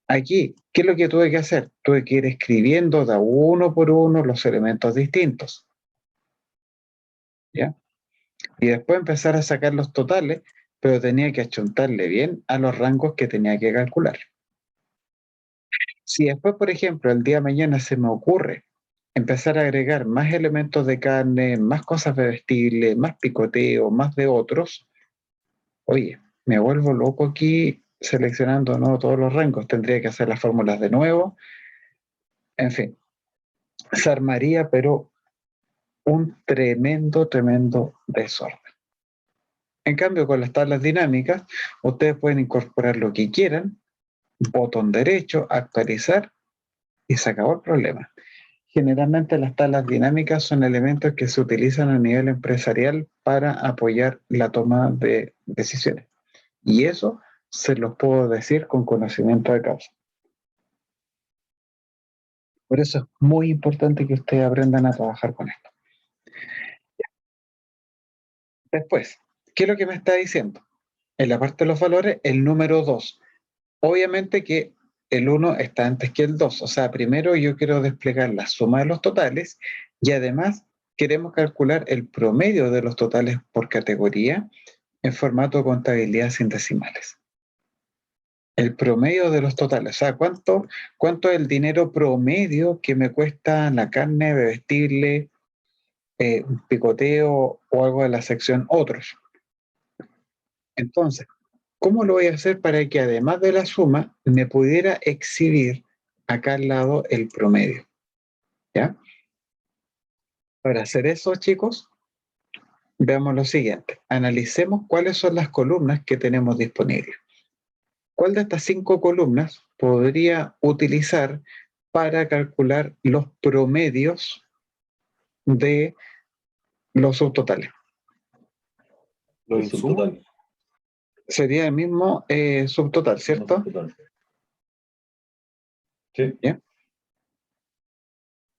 Aquí, ¿qué es lo que tuve que hacer? Tuve que ir escribiendo de uno por uno los elementos distintos. ¿Ya? Y después empezar a sacar los totales, pero tenía que achuntarle bien a los rangos que tenía que calcular. Si después, por ejemplo, el día de mañana se me ocurre empezar a agregar más elementos de carne, más cosas bebestibles, más picoteo, más de otros, oye, me vuelvo loco aquí seleccionando ¿no? todos los rangos. Tendría que hacer las fórmulas de nuevo. En fin, se armaría, pero un tremendo, tremendo desorden. En cambio, con las tablas dinámicas, ustedes pueden incorporar lo que quieran, botón derecho, actualizar, y se acabó el problema. Generalmente las tablas dinámicas son elementos que se utilizan a nivel empresarial para apoyar la toma de decisiones. Y eso se los puedo decir con conocimiento de causa. Por eso es muy importante que ustedes aprendan a trabajar con esto. Después, ¿qué es lo que me está diciendo? En la parte de los valores, el número 2. Obviamente que el 1 está antes que el 2. O sea, primero yo quiero desplegar la suma de los totales y además queremos calcular el promedio de los totales por categoría en formato de contabilidad sin decimales. El promedio de los totales, o sea, ¿cuánto es el dinero promedio que me cuesta la carne, bebestible, un picoteo o algo de la sección otros? Entonces, ¿cómo lo voy a hacer para que además de la suma me pudiera exhibir acá al lado el promedio? ¿Ya? Para hacer eso, chicos, veamos lo siguiente. Analicemos cuáles son las columnas que tenemos disponibles. ¿Cuál de estas 5 columnas podría utilizar para calcular los promedios de los subtotales? Los insumos. Sería el mismo subtotal, ¿cierto? Sí. ¿Ya?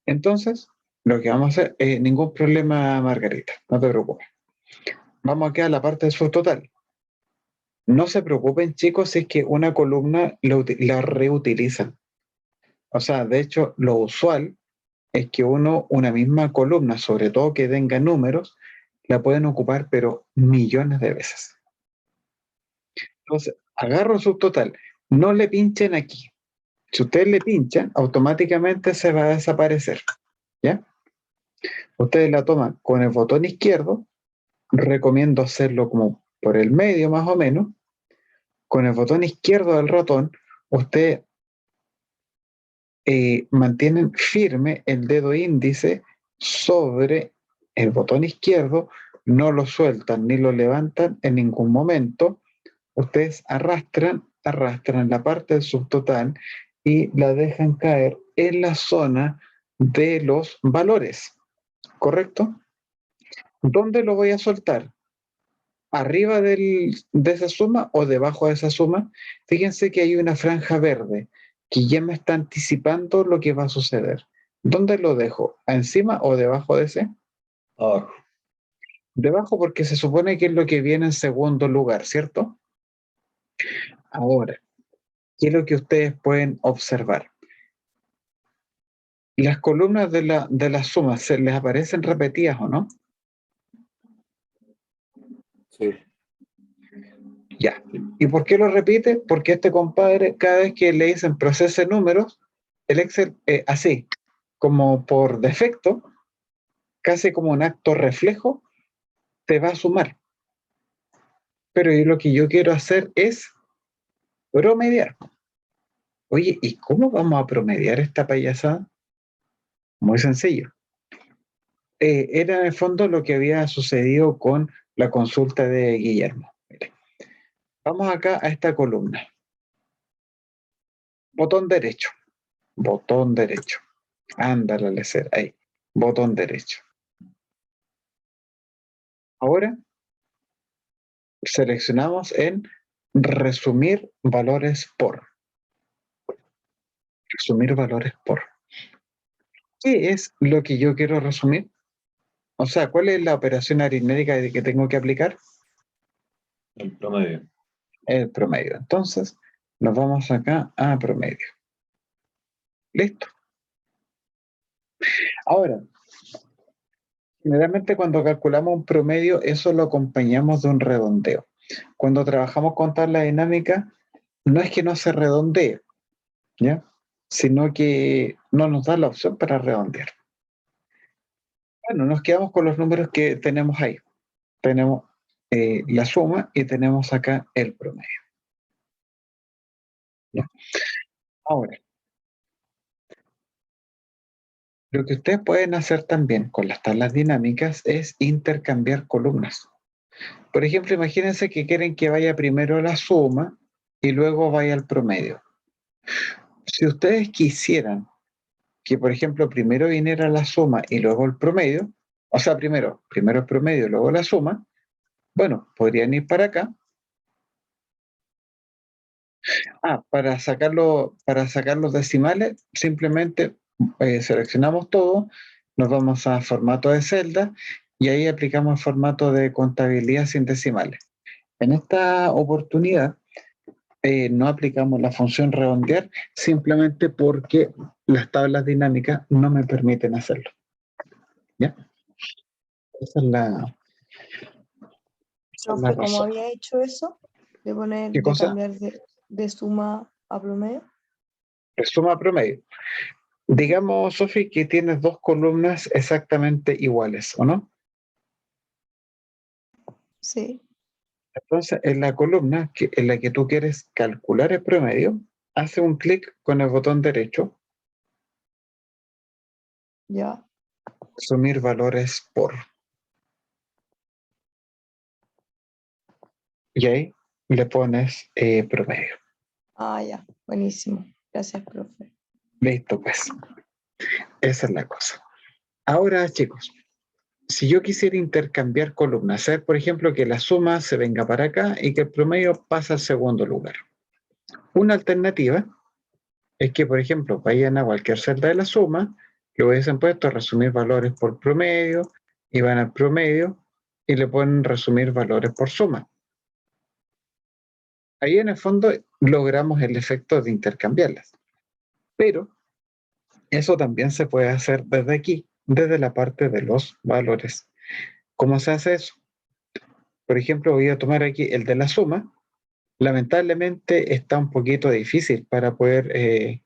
Entonces, lo que vamos a hacer, ningún problema, Margarita, no te preocupes. Vamos aquí a la parte del subtotal. No se preocupen, chicos, si es que una columna la reutilizan. O sea, de hecho, lo usual es que una misma columna, sobre todo que tenga números, la pueden ocupar, pero millones de veces. Entonces, agarro el subtotal, no le pinchen aquí. Si ustedes le pinchan, automáticamente se va a desaparecer. ¿Ya? Ustedes la toman con el botón izquierdo, recomiendo hacerlo como por el medio más o menos. Con el botón izquierdo del ratón, ustedes mantienen firme el dedo índice sobre el botón izquierdo, no lo sueltan ni lo levantan en ningún momento. Ustedes arrastran la parte del subtotal y la dejan caer en la zona de los valores, ¿correcto? ¿Dónde lo voy a soltar? ¿Arriba de esa suma o debajo de esa suma? Fíjense que hay una franja verde que ya me está anticipando lo que va a suceder. ¿Dónde lo dejo? ¿Encima o debajo de ese? Abajo. Debajo, porque se supone que es lo que viene en segundo lugar, ¿cierto? Ahora, ¿qué es lo que ustedes pueden observar? Las columnas de la suma, ¿se les aparecen repetidas o no? Sí. Ya. ¿Y por qué lo repite? Porque este compadre, cada vez que le dicen procese números, el Excel, así, como por defecto, casi como un acto reflejo, te va a sumar. Pero lo que yo quiero hacer es promediar. Oye, ¿y cómo vamos a promediar esta payasada? Muy sencillo. Era en el fondo lo que había sucedido con la consulta de Guillermo. Mire, vamos acá a esta columna. Botón derecho. Botón derecho. Ándale, Lecer, ahí. Botón derecho. Ahora seleccionamos en resumir valores por. Resumir valores por. ¿Qué es lo que yo quiero resumir? O sea, ¿cuál es la operación aritmética que tengo que aplicar? El promedio. El promedio. Entonces, nos vamos acá a promedio. Listo. Ahora, Generalmente cuando calculamos un promedio, eso lo acompañamos de un redondeo. Cuando trabajamos con tabla dinámica, no es que no se redondee, ¿ya? Sino que no nos da la opción para redondear. Bueno, nos quedamos con los números que tenemos ahí. Tenemos la suma y tenemos acá el promedio. ¿Ya? Ahora, lo que ustedes pueden hacer también con las tablas dinámicas es intercambiar columnas. Por ejemplo, imagínense que quieren que vaya primero la suma y luego vaya el promedio. Si ustedes quisieran que, por ejemplo, primero viniera la suma y luego el promedio, o sea, primero el promedio y luego la suma, bueno, podrían ir para acá. Para sacar los decimales, simplemente seleccionamos todo, nos vamos a formato de celda y ahí aplicamos el formato de contabilidad sin decimales. En esta oportunidad no aplicamos la función redondear simplemente porque las tablas dinámicas no me permiten hacerlo. ¿Ya? Esa es la Profe, ¿cómo razón. había hecho eso? De poner, ¿Qué de cosa? cambiar de suma a promedio. Suma promedio. Digamos, Sofi, que tienes dos columnas exactamente iguales, ¿o no? Sí, Entonces, en la columna en la que tú quieres calcular el promedio, hace un clic con el botón derecho, ya. sumir valores por. Y ahí le pones promedio. Ah, ya. Buenísimo. Gracias, profe. Listo, pues. Esa es la cosa. Ahora, chicos, si yo quisiera intercambiar columnas, hacer, por ejemplo, que la suma se venga para acá y que el promedio pase al segundo lugar. Una alternativa es que, por ejemplo, vayan a cualquier celda de la suma, le hubiesen puesto resumir valores por promedio, y van al promedio y le ponen resumir valores por suma. Ahí en el fondo logramos el efecto de intercambiarlas. Pero eso también se puede hacer desde aquí, desde la parte de los valores. ¿Cómo se hace eso? Por ejemplo, voy a tomar aquí el de la suma. Lamentablemente está un poquito difícil para poder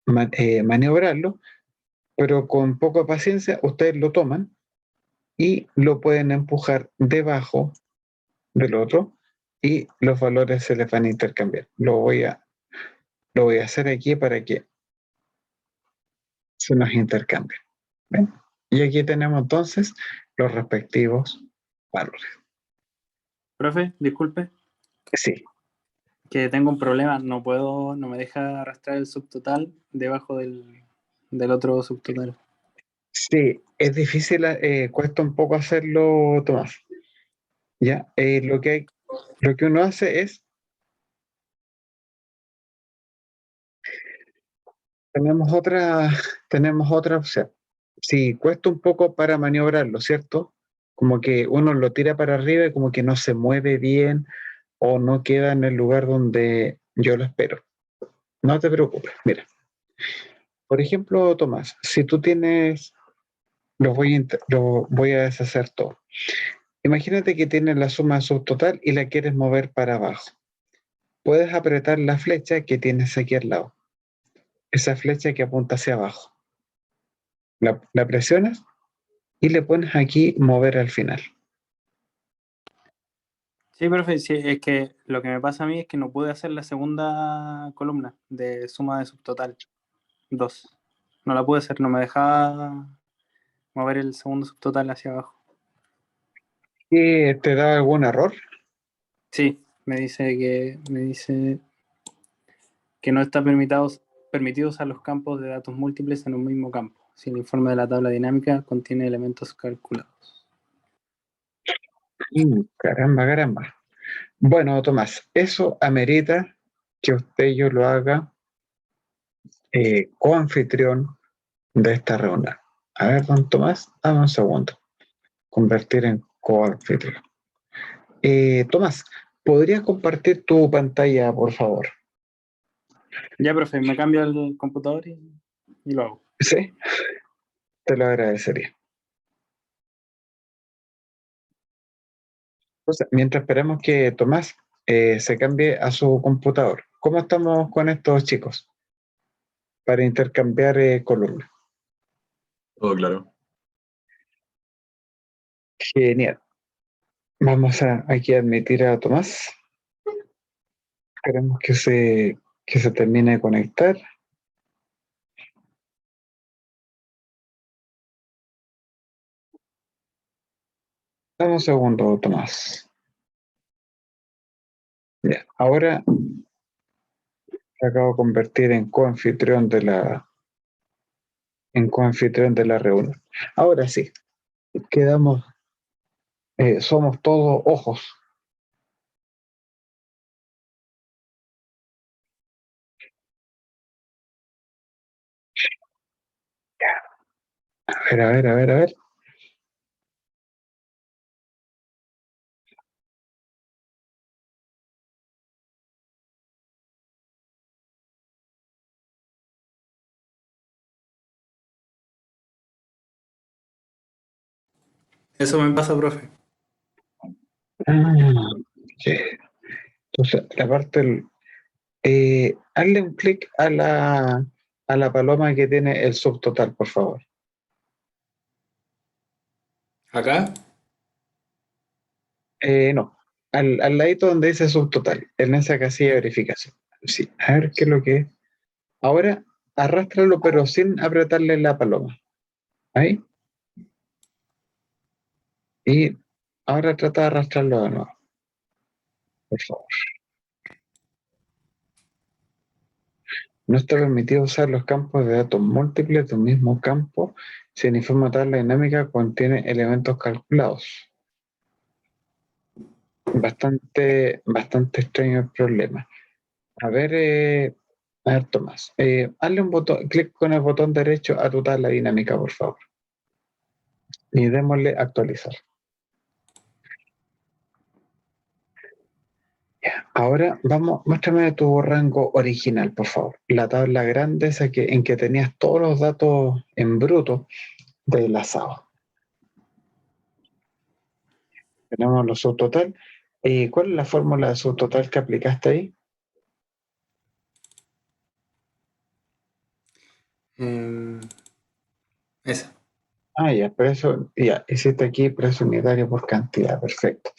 maniobrarlo, pero con poca paciencia ustedes lo toman y lo pueden empujar debajo del otro y los valores se les van a intercambiar. Lo voy a hacer aquí para que se nos intercambien. ¿Ven? Y aquí tenemos entonces los respectivos valores. Profe, disculpe, Sí, que tengo un problema. No me deja arrastrar el subtotal debajo del otro subtotal. sí, es difícil, cuesta un poco hacerlo, Tomás. ¿Ya? Lo que uno hace es, tenemos otra opción. Si cuesta un poco para maniobrarlo, ¿cierto? Como que uno lo tira para arriba y como que no se mueve bien o no queda en el lugar donde yo lo espero. No te preocupes, mira. Por ejemplo, Tomás, si tú tienes, lo voy a deshacer todo. Imagínate que tienes la suma subtotal y la quieres mover para abajo. Puedes apretar la flecha que tienes aquí al lado. Esa flecha que apunta hacia abajo. La presionas y le pones aquí mover al final. Sí, profe, sí, es que lo que me pasa a mí es que no pude hacer la segunda columna de suma de subtotal 2. No la pude hacer, no me dejaba mover el segundo subtotal hacia abajo. ¿Y te da algún error? Sí, me dice que no está permitido usar los campos de datos múltiples en un mismo campo, si el informe de la tabla dinámica contiene elementos calculados. Caramba, caramba. Bueno, Tomás, eso amerita que usted y yo lo haga coanfitrión de esta reunión. A ver, don Tomás, dame un segundo. Convertir en coanfitrión. Tomás, ¿podrías compartir tu pantalla, por favor? Ya, profe, me cambio el computador y lo hago. Sí, te lo agradecería. Entonces, mientras esperamos que Tomás se cambie a su computador, ¿cómo estamos con estos chicos para intercambiar columnas? Todo claro. Genial. Vamos a aquí admitir a Tomás. Esperemos que se termine de conectar. Dame un segundo, Tomás. Ya, ahora me acabo de convertir en coanfitrión de la reunión. Ahora sí, quedamos, somos todos ojos. A ver, a ver, a ver, a ver. Eso me pasa, profe. Ah, sí. Entonces, la parte hazle un clic a la paloma que tiene el subtotal, por favor. ¿Acá? No, al ladito donde dice subtotal, en esa casilla de verificación. Sí, a ver qué es lo que es. Ahora, arrástralo, pero sin apretarle la paloma. Ahí. Y ahora trata de arrastrarlo de nuevo, por favor. No está permitido usar los campos de datos múltiples de un mismo campo si en informe de tabla dinámica contiene elementos calculados. Bastante extraño el problema. A ver, Tomás, hazle un botón, clic con el botón derecho a tu tabla dinámica, por favor. Y démosle actualizar. Ya, ahora vamos, muéstrame tu rango original, por favor. La tabla grande esa en que tenías todos los datos en bruto enlazados. Tenemos los subtotal. ¿Cuál es la fórmula de subtotal que aplicaste ahí? Esa. Ah, ya, precio, ya, hiciste aquí precio unitario por cantidad, perfecto.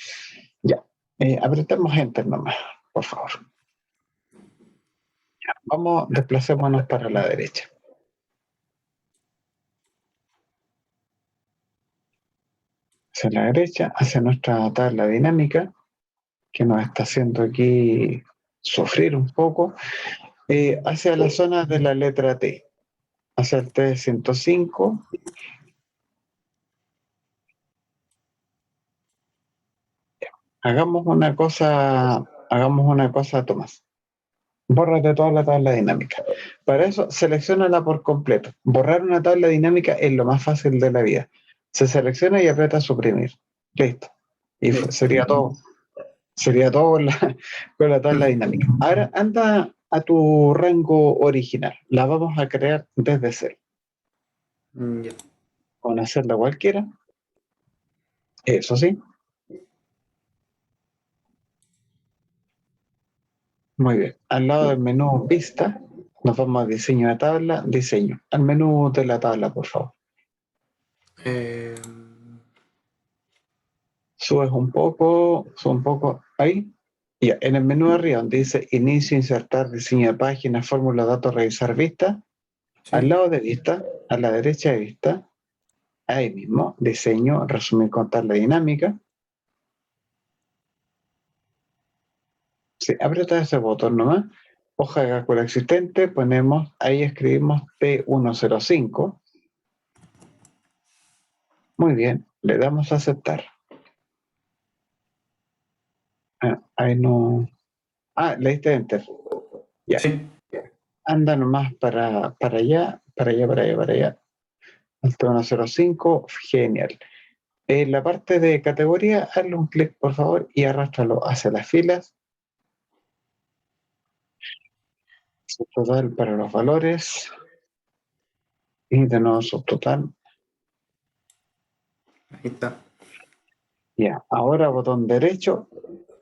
Ya, apretemos Enter nomás, por favor. Ya, vamos, desplacémonos para la derecha. Hacia la derecha, hacia nuestra tabla dinámica, que nos está haciendo aquí sufrir un poco, hacia la zona de la letra T, hacia el T105. Hagamos una cosa, Tomás. Bórrate toda la tabla dinámica. Para eso, selecciónala por completo. Borrar una tabla dinámica es lo más fácil de la vida. Se selecciona y aprieta suprimir. Listo. Y sería todo con la tabla dinámica. Ahora anda a tu rango original. La vamos a crear desde cero. Ya. Con hacerla cualquiera. Eso sí. Muy bien. Al lado del menú Vista, nos vamos a diseño de tabla, diseño. Al menú de la tabla, por favor. Eh, Subes un poco ahí. Ya, en el menú de arriba donde dice inicio, insertar, diseño de página, fórmula, datos, revisar vista, al sí. lado de vista, a la derecha de vista, ahí mismo, diseño, resumir, contar la dinámica. Sí, aprieta ese botón nomás. Hoja de cálculo existente, ponemos, ahí escribimos T105. Muy bien, le damos a aceptar. Ahí no. Ah, le diste enter. Ya. Sí. Anda nomás para allá, para allá, para allá, para allá. Hasta 105, genial. En la parte de categoría, hazle un clic, por favor, y arrástralo hacia las filas. Subtotal para los valores. Y de nuevo subtotal. Ahí está. Ya, ahora botón derecho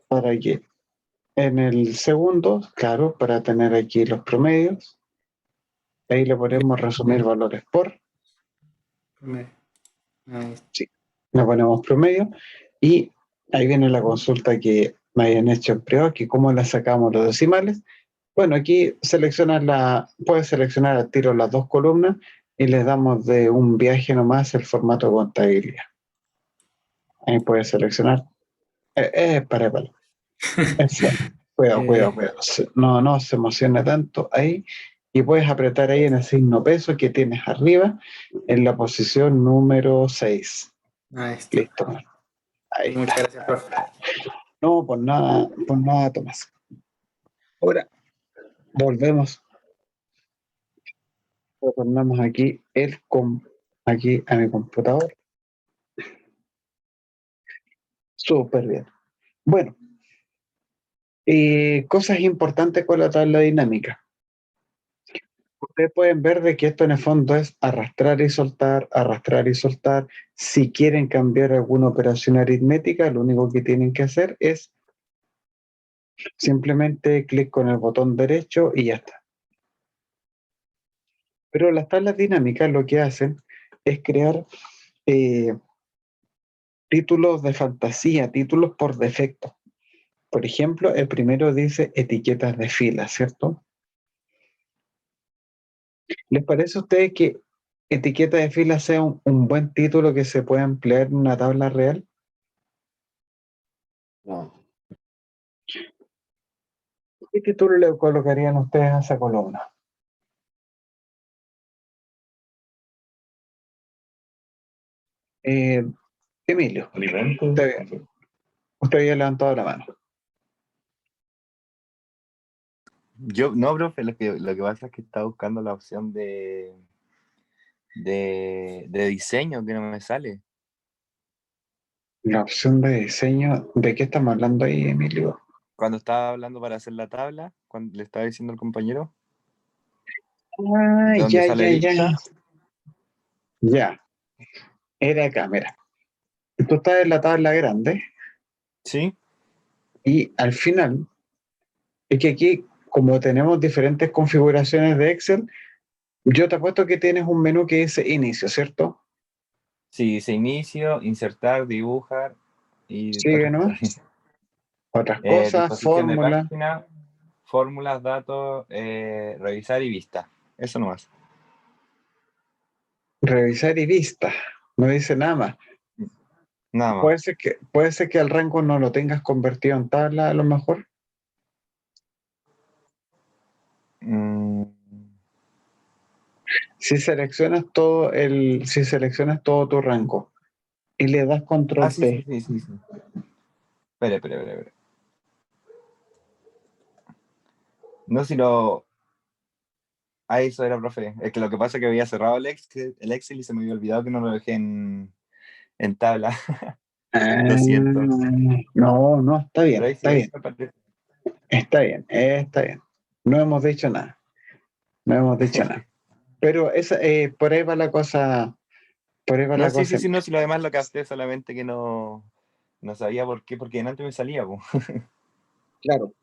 para que en el segundo, claro, para tener aquí los promedios. Ahí le podemos resumir valores por, Ahí está. sí, le ponemos promedio y ahí viene la consulta que me hayan hecho en privado, que cómo le sacamos los decimales. Bueno, aquí puedes seleccionar al tiro las dos columnas y les damos de un viaje nomás el formato de contabilidad. Ahí puedes seleccionar. Para. Eso. Cuidado. No se emocione tanto ahí. Y puedes apretar ahí en el signo peso que tienes arriba, en la posición número 6. Ahí está. Listo. Ahí Muchas está. gracias, profe. No, por nada, Tomás. Ahora volvemos, retornamos aquí a mi computador. Súper bien. Bueno, cosas importantes con la tabla dinámica. Ustedes pueden ver de que esto en el fondo es arrastrar y soltar, arrastrar y soltar. Si quieren cambiar alguna operación aritmética, lo único que tienen que hacer es simplemente clic con el botón derecho y ya está. Pero las tablas dinámicas lo que hacen es crear títulos de fantasía, títulos por defecto. Por ejemplo, el primero dice etiquetas de fila, ¿cierto? ¿Les parece a ustedes que etiqueta de fila sea un buen título que se pueda emplear en una tabla real? No. ¿Qué título le colocarían ustedes a esa columna? Eh, Emilio, Alimentos. usted había levantado la mano. Yo, no, profe, lo que pasa es que estaba buscando la opción de diseño que no me sale. La opción de diseño, ¿de qué estamos hablando ahí, Emilio? Cuando estaba hablando para hacer la tabla, cuando le estaba diciendo al compañero, Ah, donde sale lista, ya. Era acá, mira. Tú estás en la tabla grande ¿sí? y al final, es que aquí, como tenemos diferentes configuraciones de Excel, yo te apuesto que tienes un menú que dice inicio, ¿cierto? Sí, dice inicio, insertar, dibujar y Sigue, otras ¿no? cosas. Otras cosas, Disposición de fórmula, página, fórmulas, datos, revisar y vista. Eso nomás. revisar y vista. No dice nada más. Nada más. Puede ser que el rango no lo tengas convertido en tabla a lo mejor. Mm, Si seleccionas todo tu rango y le das control sí. T. Espere. No, si lo... Ah, eso era, profe. Es que lo que pasa es que había cerrado el Excel y se me había olvidado que no lo dejé en tabla. Lo siento. No, está Pero bien, ahí sí, está ahí bien, sí me parece. está bien. No hemos dicho nada, no hemos dicho nada. Pero por ahí va la cosa, por ahí va No, la cosa. sí, no, si lo demás lo capté, solamente que no sabía por qué, porque antes me salía, po. Claro.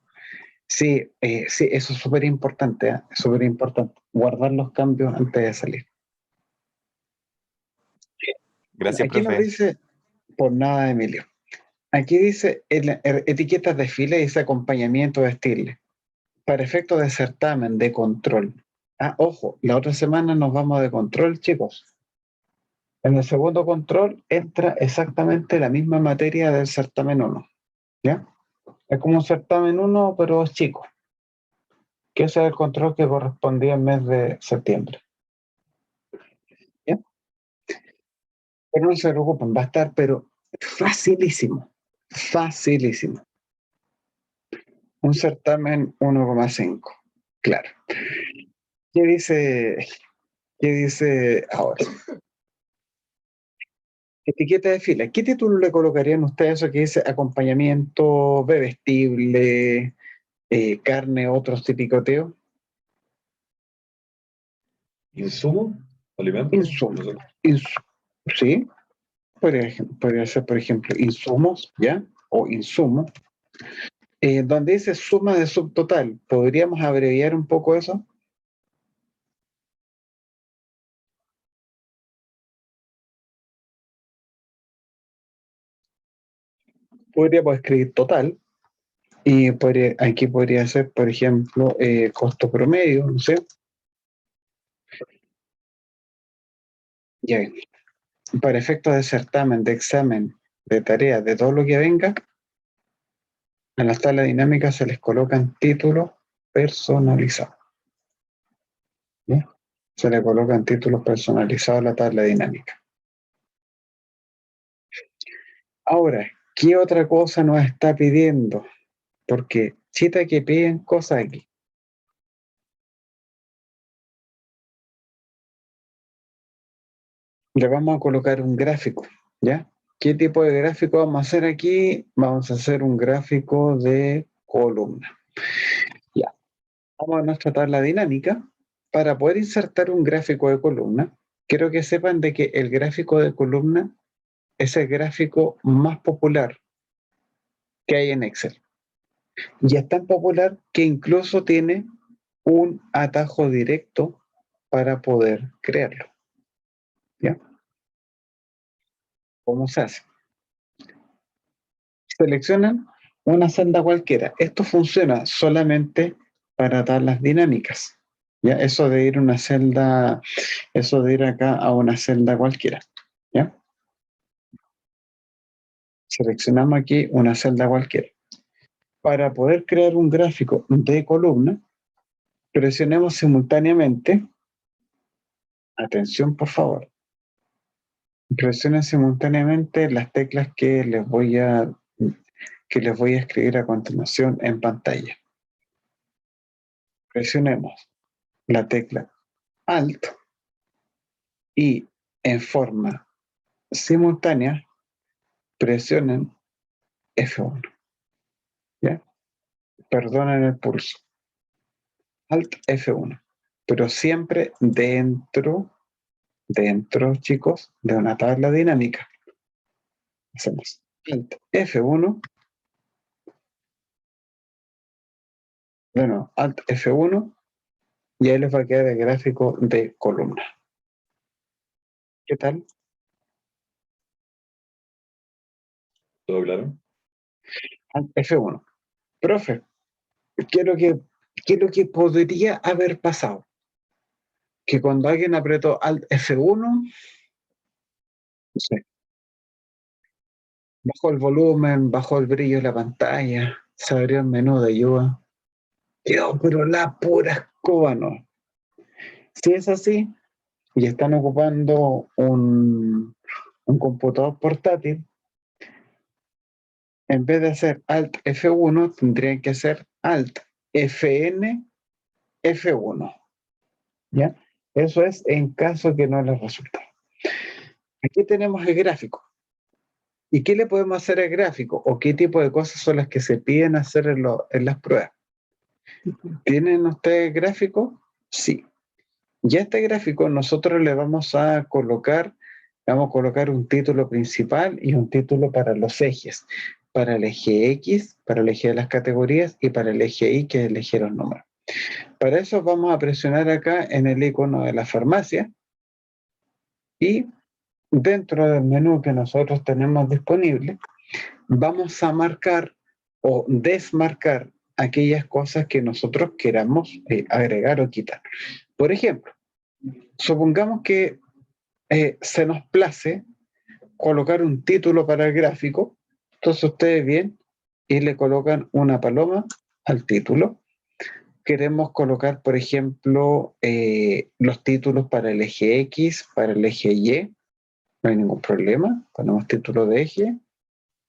Sí, sí, eso es súper importante, ¿eh? Es súper importante. Guardar los cambios antes de salir. Gracias, Aquí nos profe. dice, por nada, Emilio. Aquí dice etiquetas de fila y dice acompañamiento de estilo. Para efectos de certamen, de control. Ah, ojo, la otra semana nos vamos de control, chicos. En el segundo control entra exactamente la misma materia del certamen 1. ¿Ya? Es como un certamen 1, pero es chico. Que ese es el control que correspondía al mes de septiembre. ¿Ya? Pero no se preocupen, va a estar, pero facilísimo. Facilísimo. Un certamen 1,5. Claro. ¿Qué dice? ¿Qué dice ahora? Etiqueta de fila. ¿Qué título le colocarían ustedes a eso que dice acompañamiento, bebestible, carne, otros típicos? ¿Insumo? ¿Alimentos? Insumo. No sé. ¿Sí? podría ser, por ejemplo, insumos, ¿ya? O insumo. Donde dice suma de subtotal, ¿podríamos abreviar un poco eso? Podríamos escribir total y aquí podría ser, por ejemplo, costo promedio, no sé. Ya, para efectos de certamen, de examen, de tarea, de todo lo que venga, en las tablas dinámicas se les colocan títulos personalizados. ¿Ya? Se le colocan títulos personalizados a la tabla dinámica. Ahora, ¿qué otra cosa nos está pidiendo? Porque chita que piden cosas aquí. Le vamos a colocar un gráfico, ¿ya? ¿Qué tipo de gráfico vamos a hacer aquí? Vamos a hacer un gráfico de columna. Ya. Vamos a nuestra tabla dinámica. Para poder insertar un gráfico de columna, quiero que sepan de que el gráfico de columna es el gráfico más popular que hay en Excel. Y es tan popular que incluso tiene un atajo directo para poder crearlo. ¿Ya? ¿Cómo se hace? Seleccionan una celda cualquiera. Esto funciona solamente para tablas dinámicas. ¿Ya? Eso de ir a una celda, eso de ir acá a una celda cualquiera. ¿Ya? Seleccionamos aquí una celda cualquiera. Para poder crear un gráfico de columna, presionemos simultáneamente, atención por favor, presionen simultáneamente las teclas que les voy a escribir a continuación en pantalla. Presionemos la tecla Alt y en forma simultánea presionen F1. ¿Ya? Perdonen el pulso. Alt F1. Pero siempre dentro, chicos, de una tabla dinámica. Hacemos Alt F1. Bueno, Alt F1 y ahí les va a quedar el gráfico de columna. ¿Qué tal? ¿Todo claro? Alt F1. Profe, ¿qué es lo que podría haber pasado? Que cuando alguien apretó Alt F1, no sé, bajó el volumen, bajó el brillo de la pantalla, se abrió el menú de ayuda. Dios, pero la pura escoba no. Si es así, y están ocupando un computador portátil, en vez de hacer Alt F1, tendrían que hacer Alt FN F1. ¿Ya? Eso es en caso que no les resulte. Aquí tenemos el gráfico. ¿Y qué le podemos hacer al gráfico? ¿O qué tipo de cosas son las que se piden hacer en las pruebas? ¿Tienen ustedes gráfico? Sí. Y a este gráfico nosotros le vamos a colocar un título principal y un título para los ejes. Para el eje X, para el eje de las categorías y para el eje Y, que es el eje de los números. Para eso vamos a presionar acá en el icono de la farmacia y dentro del menú que nosotros tenemos disponible, vamos a marcar o desmarcar aquellas cosas que nosotros queramos agregar o quitar. Por ejemplo, supongamos que se nos place colocar un título para el gráfico, entonces ustedes bien y le colocan una paloma al título. Queremos colocar, por ejemplo, los títulos para el eje X, para el eje Y, no hay ningún problema, ponemos título de eje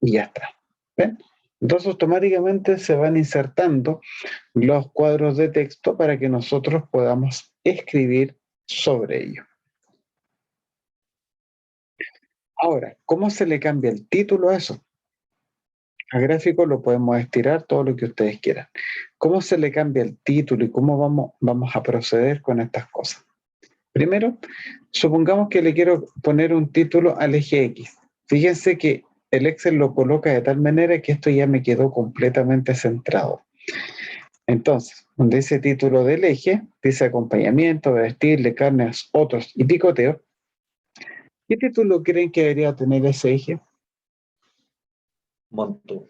y ya está. ¿Ven? Entonces automáticamente se van insertando los cuadros de texto para que nosotros podamos escribir sobre ello. Ahora, ¿cómo se le cambia el título a eso? Al gráfico lo podemos estirar todo lo que ustedes quieran. ¿Cómo se le cambia el título y cómo vamos a proceder con estas cosas? Primero, supongamos que le quiero poner un título al eje X. Fíjense que el Excel lo coloca de tal manera que esto ya me quedó completamente centrado. Entonces, donde dice título del eje, dice acompañamiento, vestir, carnes, otros y picoteo. ¿Qué título creen que debería tener ese eje? Monto.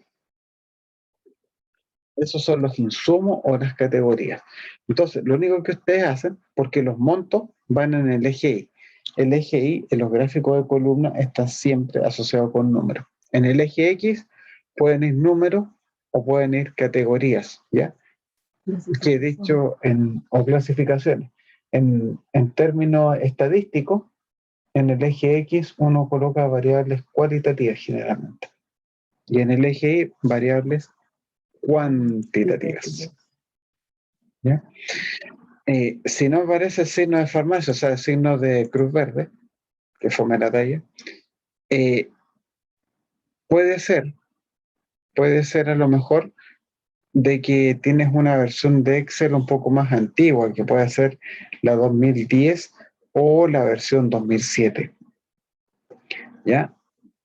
Esos son los insumos o las categorías. Entonces, lo único que ustedes hacen, porque los montos van en el eje Y. El eje Y en los gráficos de columna está siempre asociado con números. En el eje X pueden ir números o pueden ir categorías, ¿ya? Que he dicho o clasificaciones. En términos estadísticos, en el eje X uno coloca variables cualitativas generalmente. Y en el eje Y, variables cuantitativas. ¿Ya? Si no aparece el signo de farmacia, o sea, el signo de cruz verde, que fome la talla, puede ser a lo mejor de que tienes una versión de Excel un poco más antigua, que puede ser la 2010 o la versión 2007. ¿Ya?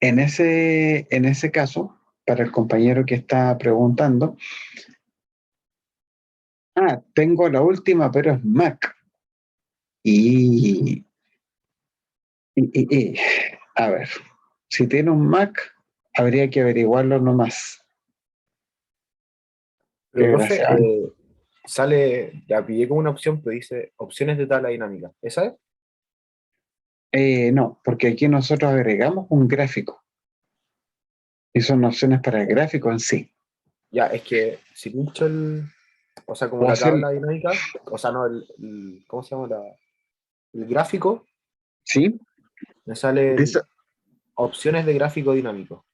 En ese caso, para el compañero que está preguntando, tengo la última, pero es Mac. Y a ver, si tiene un Mac, habría que averiguarlo nomás. Pero, profe, Desgraciadamente. sale, ya pillé como una opción, pero dice opciones de tabla dinámica. ¿Esa es? No, porque aquí nosotros agregamos un gráfico. Y son opciones para el gráfico en sí. Ya, es que si pincho o sea, como O la hacer, tabla dinámica, o sea, no, ¿cómo se llama? El gráfico, ¿sí? me salen Dice, opciones de gráfico dinámico.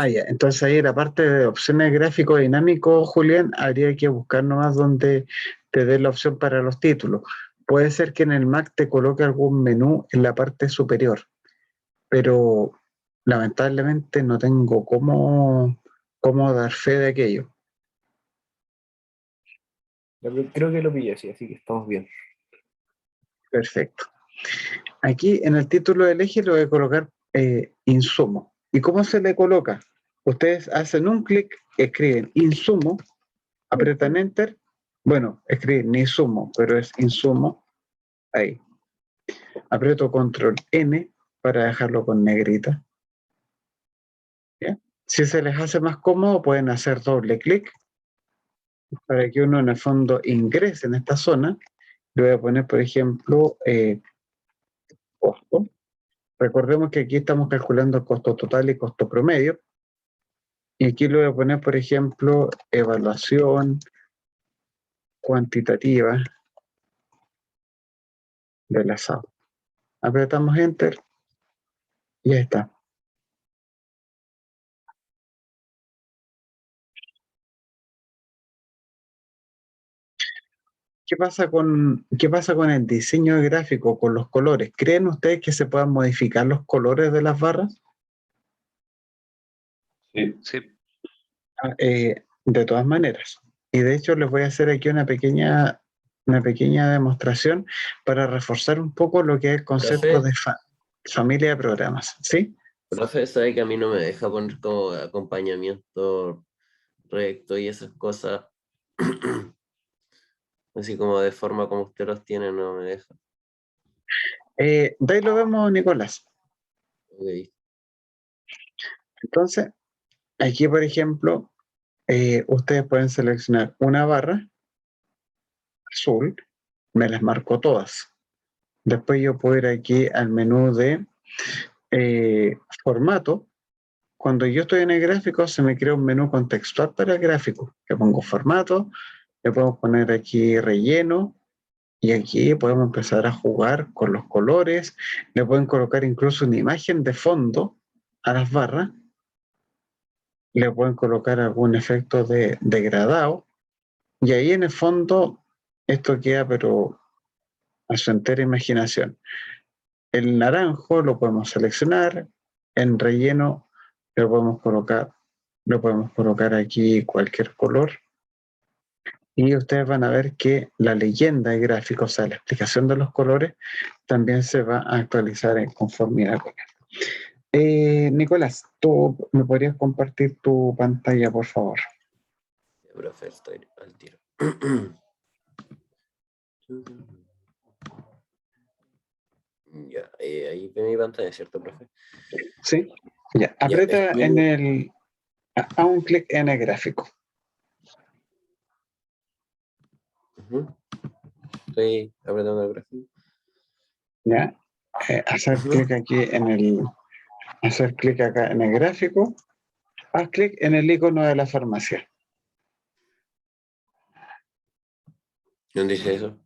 ya. Entonces ahí la parte de opciones de gráfico dinámico, Julián, habría que buscar nomás donde te dé la opción para los títulos. Puede ser que en el Mac te coloque algún menú en la parte superior, pero lamentablemente no tengo cómo dar fe de aquello. Creo que lo pillé, sí, así que estamos bien. Perfecto. Aquí en el título del eje le voy a colocar insumo. ¿Y cómo se le coloca? Ustedes hacen un clic, escriben insumo, apretan enter. Bueno, escriben insumo, pero es insumo. Ahí. Aprieto control N para dejarlo con negrita. ¿Ya? Si se les hace más cómodo, pueden hacer doble clic para que uno en el fondo ingrese en esta zona. Le voy a poner, por ejemplo, costo. Recordemos que aquí estamos calculando el costo total y costo promedio. Y aquí le voy a poner, por ejemplo, evaluación cuantitativa del asado. Apretamos enter y ya está. ¿Qué pasa con el diseño gráfico, con los colores? ¿Creen ustedes que se puedan modificar los colores de las barras? Sí. Sí. De todas maneras. Y de hecho les voy a hacer aquí una pequeña demostración para reforzar un poco lo que es el concepto de familia de programas. ¿Sí? Profe, sabe que a mí no me deja poner como acompañamiento recto y esas cosas, así como de forma como usted los tiene, no me deja. De ahí lo vemos, Nicolás. Okay. Entonces, aquí, por ejemplo, ustedes pueden seleccionar una barra azul, me las marco todas. Después yo puedo ir aquí al menú de formato. Cuando yo estoy en el gráfico, se me crea un menú contextual para el gráfico. Le pongo formato, le podemos poner aquí relleno, y aquí podemos empezar a jugar con los colores. Le pueden colocar incluso una imagen de fondo a las barras. Le pueden colocar algún efecto de degradado. Y ahí en el fondo, esto queda, pero a su entera imaginación. El naranjo lo podemos seleccionar. En relleno lo podemos colocar aquí cualquier color. Y ustedes van a ver que la leyenda de gráfico, o sea, la explicación de los colores, también se va a actualizar en conformidad con él. Nicolás, ¿tú me podrías compartir tu pantalla, por favor? Ya, profe, estoy al tiro. Ya, ahí ve mi pantalla, ¿cierto, profe? Sí. Ya, aprieta estoy en el... Haz un clic en el gráfico. Ujú. Estoy apretando el gráfico. ¿Ya? Hacer clic aquí en el... Hacer clic acá en el gráfico. Haz clic en el icono de la farmacia. ¿Dónde dice eso?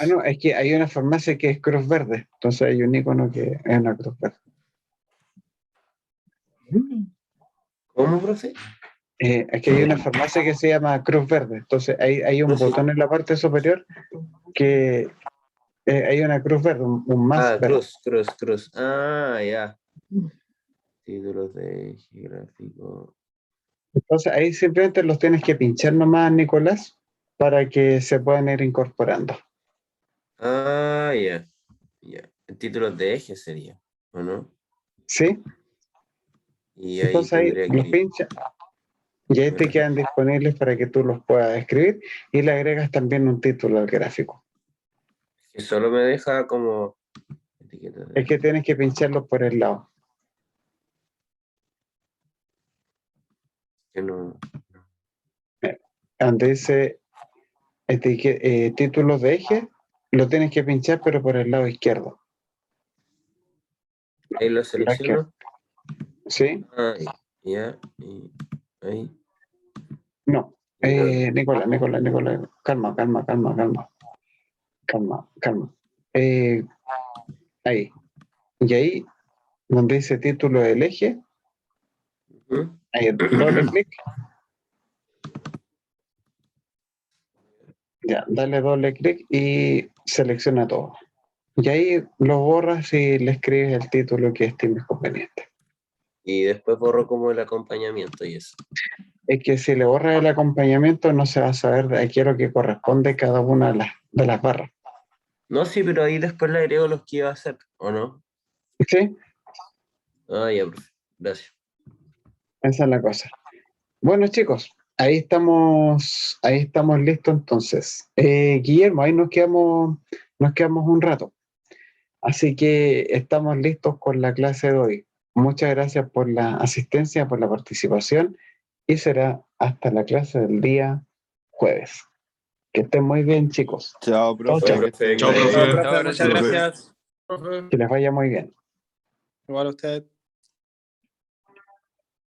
Ah, no, es que hay una farmacia que es cruz verde. Entonces hay un icono que es una cruz verde. ¿Cómo, profe? Es que hay una farmacia que se llama Cruz Verde. Entonces hay un No, sí. botón en la parte superior que hay una cruz verde, un más Ah, verde. cruz. Ah, ya. Títulos de gráfico. Entonces ahí simplemente los tienes que pinchar nomás, Nicolás, para que se puedan ir incorporando. Ah, ya. Ya. Títulos de eje sería, ¿o no? ¿Sí? Y ahí Entonces ahí tendría los que... pinchas y ahí te quedan disponibles para que tú los puedas escribir y le agregas también un título al gráfico. Que solo me deja como... etiquetas de... Es que tienes que pincharlos por el lado. que no... Donde dice títulos de eje, lo tienes que pinchar pero por el lado izquierdo. Ahí lo selecciono. ¿Sí? Ahí. Ya. Y ahí. No. Y no. Nicolás. Calma. Ahí. Y ahí, donde dice título del eje, Ujú. ahí doble clic. Ya, dale doble clic y selecciona todo. Y ahí lo borras y le escribes el título que estimes conveniente. Y después borro como el acompañamiento y eso. Es que si le borras el acompañamiento no se va a saber de aquí a lo que corresponde cada una de las barras. No, sí, pero ahí después le agrego los que iba a hacer, ¿o no? ¿Sí? Ah, ya, profe. Gracias. Esa es la cosa. Bueno, chicos, ahí estamos listos entonces. Guillermo, ahí nos quedamos un rato. Así que estamos listos con la clase de hoy. Muchas gracias por la asistencia, por la participación y será hasta la clase del día jueves. Que estén muy bien, chicos. Chao, profe. Chao. Profe, Chao, que vaya bien. profe. Profe, muchas Profe. gracias. Que les vaya muy bien. Igual a usted.